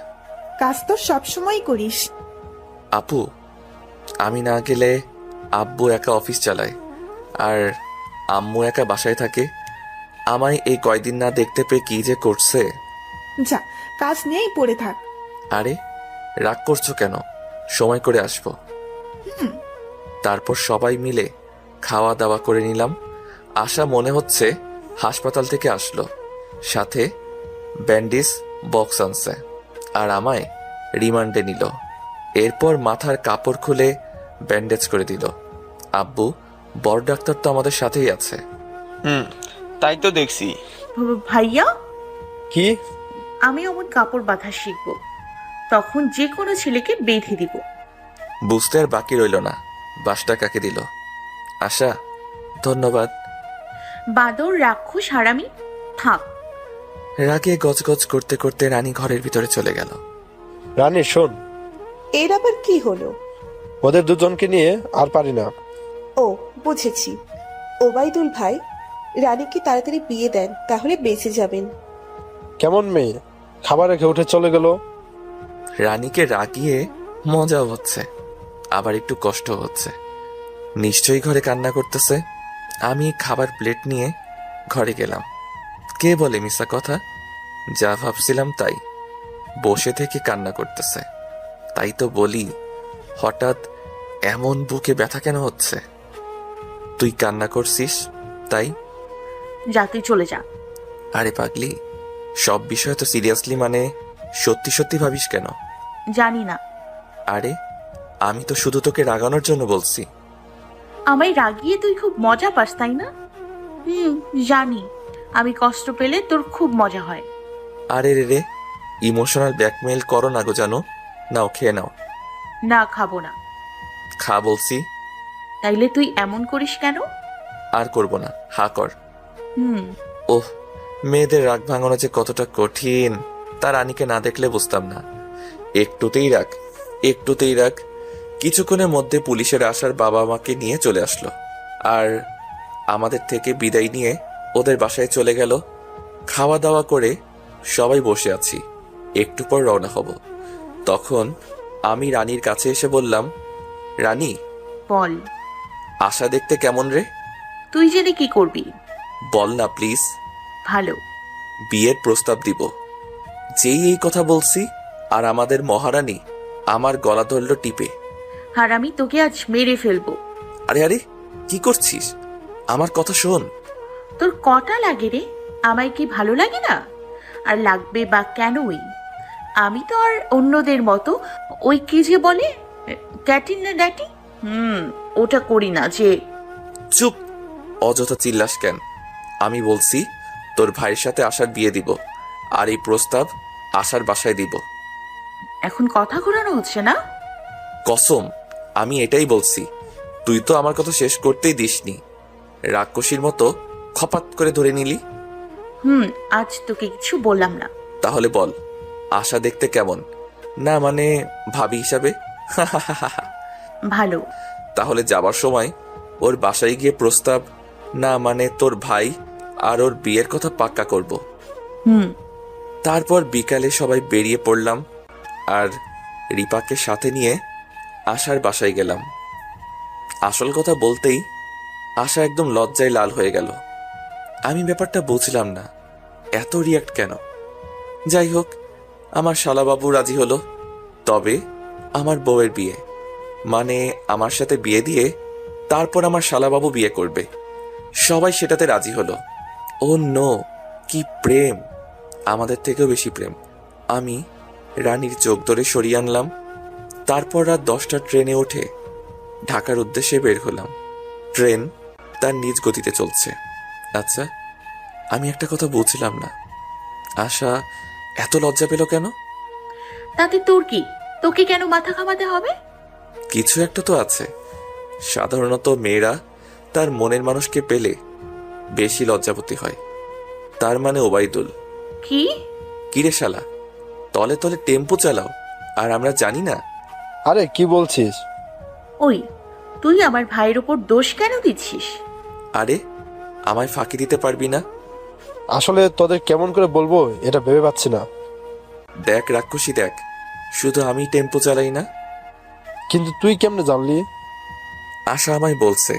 কাজ তো সবসময় করিস। আপু, আমি না গেলে আব্বু একা অফিস চালায় আর আম্মু একা বাসায় থাকে। আমায় এই কয়দিন না দেখতে পেয়ে কি যে করছে। যা, কাজ নিয়েই পড়ে থাক। আরে রাগ করছো কেন? সময় করে আসবো। তারপর সবাই মিলে খাওয়া দাওয়া করে নিলাম। আশা মনে হচ্ছে হাসপাতাল থেকে আসলো, সাথে ব্যান্ডেজ বক্স আনছে আর আমায় রিমান্ডে নিল। এরপর মাথার কাপড় খুলে ব্যান্ডেজ করে দিল। আব্বু, বড় ডাক্তার তো আমাদের সাথেই আছে। তাই তো দেখছি। ভাইয়া, কি? আমি অমন কাপড় বাঁধা শিখবো, তখন যে কোনো ছেলেকে বেঁধে দিব। বুঝতে আর বাকি রইল না বাসটা কাকে দিল। আশা, ধন্যবাদ। বাদর, রাক্ষস, হারামি, থাক। রাগে গজগজ করতে করতে রানী ঘরের ভিতরে চলে গেল। রানী শোন, এর আবার কি হলো? ওদের দুজনকে নিয়ে আর পারি না। ও বুঝেছি, ওবাইদুল ভাই, রানীকে তাড়াতাড়ি বিয়ে দেন, তাহলে বেঁচে যাবেন। কেমন মেয়ে, খাবার রেখে উঠে চলে গেল। রানীকে রাগিয়ে মজাও হচ্ছে, আবার একটু কষ্ট হচ্ছে। নিশ্চয়ই ঘরে কান্না করতেছে। আমি খাবার প্লেট নিয়ে ঘরে গেলাম। কে বলে মিশা কথা? যা ভাবছিলাম তাই, বসে থেকে কান্না করতেছে। তাই তো বলি, হঠাৎ এমন বুকে ব্যথা কেন হচ্ছে? তুই কান্না করছিস তাই? যা, তুই চলে যা। আরে পাগলি, সব বিষয় তো সিরিয়াসলি মানে সত্যি সত্যি ভাবিস কেন? জানি না। আরে আমি তো শুধু তোকে রাগানোর জন্য বলছি। আমায় রাগিয়ে তুই খুব মজা পাস, তাই না? জানি, আমি কষ্ট পেলে তোর খুব মজা হয়। আরে রে, ইমোশনাল ব্ল্যাকমেইল করো না গো, জানো? নাও, খেয়ে নাও। না, খাবো না। খা বলছি। তাইলে তুই এমন করিস কেন? আর করব না, হা কর। হুম। ওহ, মেয়েদের রাগ ভাঙানো যে কতটা কঠিন তার রানীকে না দেখলে বুঝতাম না। একটুতেই রাগ, একটুতেই রাগ। কিছুক্ষণের মধ্যে পুলিশের আসার বাবা মাকে নিয়ে চলে আসলো আর আমাদের থেকে বিদায় নিয়ে ওদের বাসায় চলে গেল। খাওয়া দাওয়া করে সবাই বসে আছি, একটু পর রওনা হব। তখন আমি রানীর কাছে এসে বললাম, রানী বল। আশা দেখতে কেমন রে? তুই জেনে কি করবি? বল না প্লিজ। ভালো। বিয়ের প্রস্তাব দিব। যেই এই কথা বলছি আর আমাদের মহারানী আমার গলা ধরল টিপে। আর আমি তোকে আজ মেরে ফেলবো। আরে আরে, কি করছিস? আমার কথা শোন। তোর কটা লাগে রে? আমায় কি ভালো লাগে না? আর লাগবে বা কেনই? আমি তো আর অন্যদের মতো ওই কি যে বলে ক্যাটিন না ড্যাটি, ওটা করি না যে। চুপ, অযথা চিল্লাস কেন? আমি বলছি তোর ভাইয়ের সাথে আশার বিয়ে দিব, আর এই প্রস্তাব আশার বাসায় দিব। এখন কথা ঘোরানো হচ্ছে না? কসম, আমি এটাই বলছি। তুই তো আমার কথা শেষ করতেই দিসনি, রাক্ষসীর মতো খপাত করে ধরে নিলি। আজ তোকে কিছু বললাম না। তাহলে বল, আশা দেখতে কেমন? না মানে ভাবি হিসাবে। ভালো। তাহলে যাবার সময় ওর বাসায় গিয়ে প্রস্তাব না মানে তোর ভাই আর ওর বিয়ের কথা পাক্কা করব। তারপর বিকালে সবাই বেরিয়ে পড়লাম আর রিপাকে সাথে নিয়ে আশার বাসায় গেলাম। আসল কথা বলতেই আশা একদম লজ্জায় লাল হয়ে গেল। আমি ব্যাপারটা বুঝলাম না, এত রিয়াক্ট কেন? যাই হোক, আমার শালাবাবু রাজি হলো। তবে আমার বউয়ের বিয়ে মানে আমার সাথে বিয়ে দিয়ে তারপর আমার শালাবাবু বিয়ে করবে, সবাই সেটাতে রাজি হলো। ও নো, কি প্রেম! আমাদের থেকেও বেশি প্রেম। আমি রানীর চোখ ধরে সরিয়ে আনলাম। তারপর রাত 10টার ট্রেনে উঠে ঢাকার উদ্দেশ্যে বের হলাম। ট্রেন তার নিজ গতিতে চলছে। আচ্ছা, আমি একটা কথা বুঝলাম না, আশা এত লজ্জা পেল কেন? তাতে তোর কি? তোকে কেন মাথা ঘামাতে হবে? কিছু একটা তো আছে। সাধারণত মেয়েরা তার মনের মানুষকে পেলে বেশি লজ্জাবতী হয়। তার মানে ওবাইদুল। কি? কিরে শালা, তলে তলে টেম্পো চালাও আর আমরা জানি না? আরে কি বলছিস? ওই, তুই আমার ভাইয়ের উপর দোষ কেন দিচ্ছিস? আরে আমায় ফাঁকি দিতে পারবি না? আসলে তোদের কেমন করে বলবো এটা ভেবে পাচ্ছি না। দেখ রাক্ষসী দেখ, শুধু আমি টেম্পো চালাই না। কিন্তু তুই কেমনে জানলি? আশা আমায় বলছে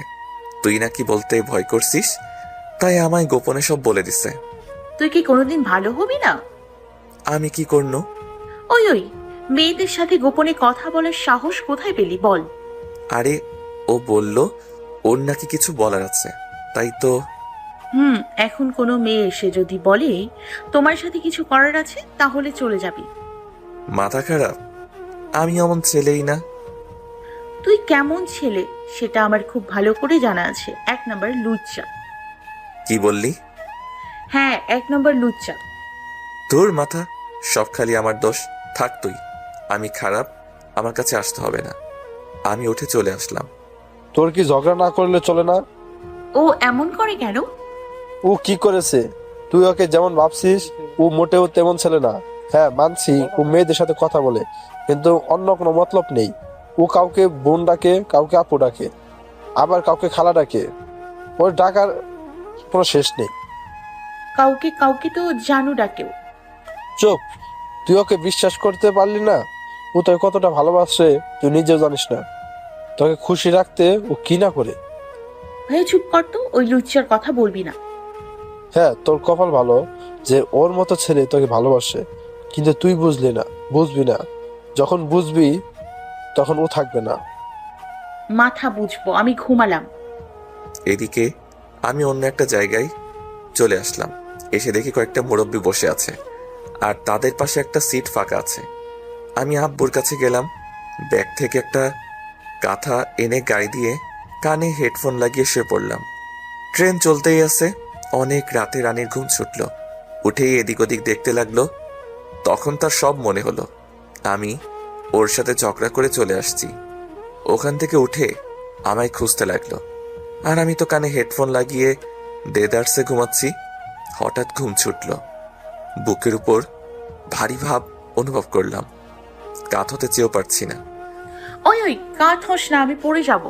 তুই নাকি বলতে ভয় করছিস, তাই আমায় গোপনে সব বলে দিছে। তুই কি কোনোদিন ভালো হবি না? আমি কি করনো? ওই ওই, মেয়েদের সাথে গোপনে কথা বলার সাহস কোথায় পেলি বল? আরে ও বলল ওর নাকি কিছু বলার আছে, তাই তো। এখন কোনো মেয়ে এসে যদি বলে তোমার সাথে কিছু করার আছে, তাহলে চলে যাবি। মাথা খারাপ? আমি এমন ছেলেই না। তুই কেমন ছেলে সেটা আমার খুব ভালো করে জানা আছে। 1 নম্বর লুচ্চা। কি বললি? হ্যাঁ, 1 নম্বর লুচ্চা। তোর মাথা, সব খালি আমার দোষ। থাক তুই, আমি খারাপ, আমার কাছে আসতে হবে না। আমি উঠে চলে আসলাম। তোর কি ঝগড়া না করলে চলে না? ও এমন করে কেন? ও কি করেছে? তুই ওকে যেমন ভাবছিস ও মোটেও তেমন ছেলে না। হ্যাঁ মানছি ও মেয়েদের সাথে কথা বলে, কিন্তু অন্য কোনো মতলব নেই। ও কাউকে বোন ডাকে, কাউকে আপু ডাকে, আবার কাউকে খালা ডাকে। ওর ডাকার কোনো শেষ নেই। কাউকে কাউকে তো জানু ডাকেও। চুপ! তুই ওকে বিশ্বাস করতে পারলি না? ও তোকে কতটা ভালোবাসে তুই নিজেও জানিস না। তোকে খুশি রাখতে ও কি না করে। ভাই চুপ কর তো, ওই লুচ্চার কথা বলবি না। হ্যাঁ, তোর কপাল ভালো যে ওর মতো ছেলে তোকে ভালোবাসে, কিন্তু তুই বুঝলি না, বুঝবি না। যখন বুঝবি তখন ও থাকবে না। মাথা বুঝবো, আমি ঘুমালাম। এদিকে আমি অন্য একটা জায়গায় চলে আসলাম। এসে দেখি কয়েকটা মুরব্বি বসে আছে আর তাদের পাশে একটা সিট ফাঁকা আছে। আমি আব্বুর কাছে গেলাম, ব্যাগ থেকে একটা কাঁথা এনে গায়ে দিয়ে কানে হেডফোন লাগিয়ে শুয়ে পড়লাম। ট্রেন চলতেই আছে। অনেক রাতে রানীর ঘুম ছুটল। উঠেই এদিক ওদিক দেখতে লাগলো। তখন তার সব মনে হলো আমি ওর সাথে ঝগড়া করে চলে আসছি। ওখান থেকে উঠে আমায় খুঁজতে লাগলো, আর আমি তো কানে হেডফোন লাগিয়ে দেদারসে ঘুমাচ্ছি। হঠাৎ ঘুম ছুটল। বুকের উপর ভারী ভাব অনুভব করলাম। কাঁধ হতে চেয়েও পারছি না। ওই ওই, কাঁধ হোস না, আমি পড়ে যাব।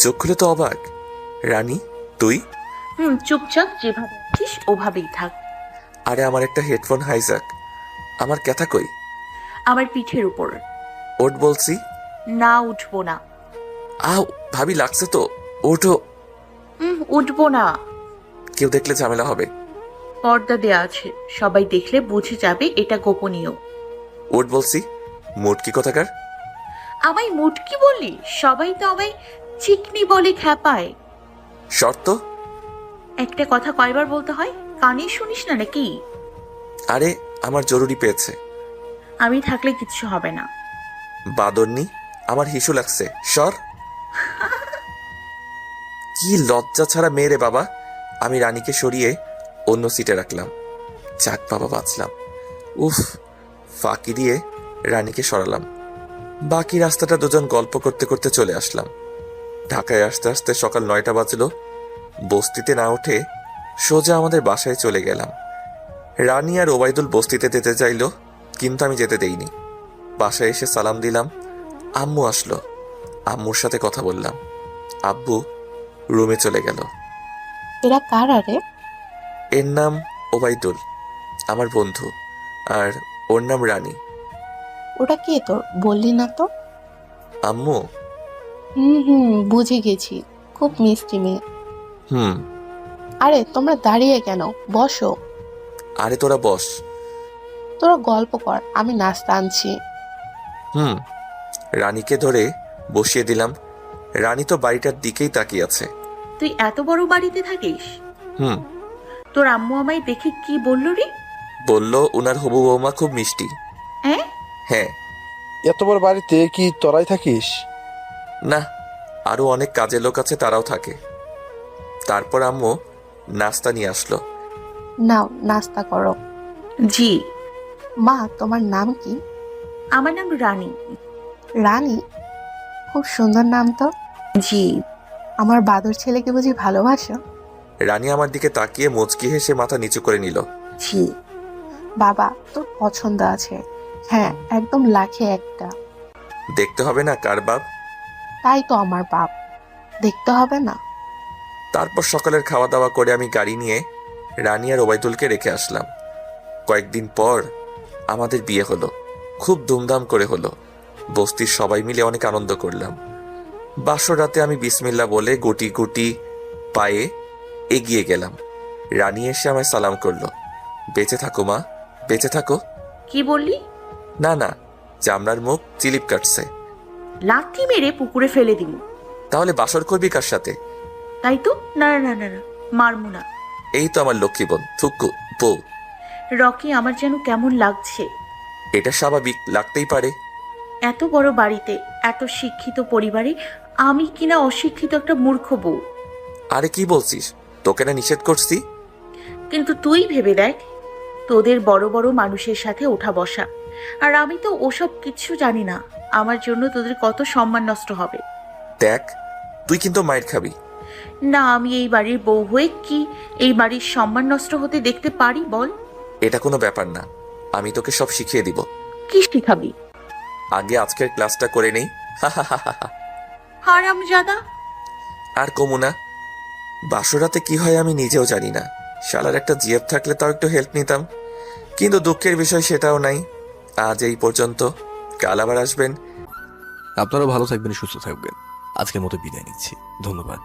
চোখ খুলে তো অবাক। রানী তুই? চুপচাপ যেভাবে আছিস ওভাবেই থাক। আরে আমার একটা হেডফোন হাইজাক। আমার ক্যাথা কই? আমার পিঠের উপর। ওঠ বলছি। না, উঠবো না। আও ভাবি, লাগছে তো, ওঠো। উঠবো না। কেউ দেখলে ঝামেলা হবে। পর্দা দেয়া আছে, সবাই দেখলে বুঝে যাবে এটা গোপনীয়। ওঠ বলছি। মোটকি কথাকার। আমায় মুটকি বললি? সবাই তো আমায় চিকনি বলে খ্যাপায়। শর্ত? একটা কথা কয়বার বলতে হয়? কানে শুনিস না নাকি? আরে আমার জরুরি পেয়েছে। আমি থাকলে কিচ্ছু হবে না। বাদরনি, আমার হিসু লাগছে, সর। কি লজ্জা ছাড়া মেয়ে রে বাবা। আমি রানীকে সরিয়ে অন্য সিটে রাখলাম। যাক বাবা, বাঁচলাম। উফ, ফাঁকি দিয়ে রানীকে সরালাম। বাকি রাস্তাটা দুজন গল্প করতে করতে চলে আসলাম। ঢাকায় আসতে আসতে সকাল 9টা বাজলো। বস্তিতে না উঠে সোজা আমাদের বাসায় চলে গেলাম। রানী আর ওবায়দুল বস্তিতে যেতে চাইল, কিন্তু আমি যেতে দেইনি। বাসায় এসে সালাম দিলাম। আম্মু আসলো। আম্মুর সাথে কথা বললাম। আব্বু রুমে চলে গেল। এরা কারা রে? এর নাম ওবায়দুল, আমার বন্ধু, আর ওর নাম রানী। ওটা কে তোর, বললি না তো? আম্মু? বুঝে গেছি, খুব মিষ্টি মেয়ে। হুম। আরে তোমরা দাঁড়িয়ে কেন, বসো। আরে তোরা বস। তোরা গল্প কর, আমি নাস্তা আনছি। রানীকে ধরে বসিয়ে দিলাম। রানী তো বাড়িটার দিকেই তাকিয়ে আছে। তুই এত বড় বাড়িতে থাকিস? তোর আম্মু আমায় দেখে কি বললো রে? বলল উনার হবু বৌমা খুব মিষ্টি। হ্যাঁ। এত বড় বাড়িতে কি তোরাই থাকিস? না, আরো অনেক কাজের লোক আছে, তারাও থাকে। তারপর আম্মু নাস্তা নিয়ে আসলো। নাও নাস্তা করো। জি। মা, তোমার নাম কি? আমার নাম রানী। রানী? খুব সুন্দর নাম তো। জি। আমার বাদর ছেলেকে বুঝি ভালোবাসো? রানী আমার দিকে তাকিয়ে মুচকি হেসে মাথা নিচু করে নিল। জি। বাবা, তোর পছন্দ আছে? হ্যাঁ, একদম লাখে একটা। দেখতে হবে না কার বাপ? তাই তো আমার বাপ, দেখতে হবে না? তারপর সকালের খাওয়া দাওয়া করে আমি গাড়ি নিয়ে রানী আর ওবায়দুলকে রেখে আসলাম। কয়েকদিন পর আমাদের বিয়ে হলো, খুব ধুমধাম করে হলো। বস্তির সবাই মিলে অনেক আনন্দ করলাম। বাসর রাতে আমি বিসমিল্লা বলে গুটি গুটি পায়ে এগিয়ে গেলাম। রানী এসে আমায় সালাম করলো। বেঁচে থাকো মা, বেঁচে থাকো। কি বললি? না না, চামড়ার মুখ চিলিপ কাটছে। লাঠি মেরে পুকুরে ফেলে দিল। তাহলে বাসর করবি কার সাথে? তাই তো। না না না না, মারমু না। এই তো আমার লক্ষ্মী বোন, থুকু বউ। রকি, আমার যেন কেমন লাগছে। এটা স্বাভাবিক লাগতেই পারে। এত বড় বাড়িতে, এত শিক্ষিত পরিবারে আমি কিনা অশিক্ষিত একটা মূর্খ বউ। আরে কি বলছিস? তোকে না নিষেধ করছি? কিন্তু তুই ভেবে দেখ, তোদের বড় বড় মানুষের সাথে ওঠা বসা, আর আমি তো ওসব কিছু জানি না। আমার জন্য তোদের কত সম্মান নষ্ট হবে। দেখ, তুই কিন্তু মায়ের খাবি। না, আমি এই বাড়ির বউ হয়ে কি এই বাড়ির সম্মান নষ্ট হতে দেখতে পারি বল? এটা কোনো ব্যাপার না, আমি তোকে সব শিখিয়ে দিব। কি শিখাবি? আগে আজকের ক্লাসটা করে নেই। হারামজাদা। আর কমু না। বাসরাতে কি হয় আমি নিজেও জানি না। শালার একটা জিএফ থাকলে তাও একটু হেল্প নিতাম, কিন্তু দুঃখের বিষয় সেটাও নাই। আজ এই পর্যন্ত, কাল আবার আসবেন। আপনারাও ভালো থাকবেন, সুস্থ থাকবেন। আজকের মতো বিদায় নিচ্ছি, ধন্যবাদ।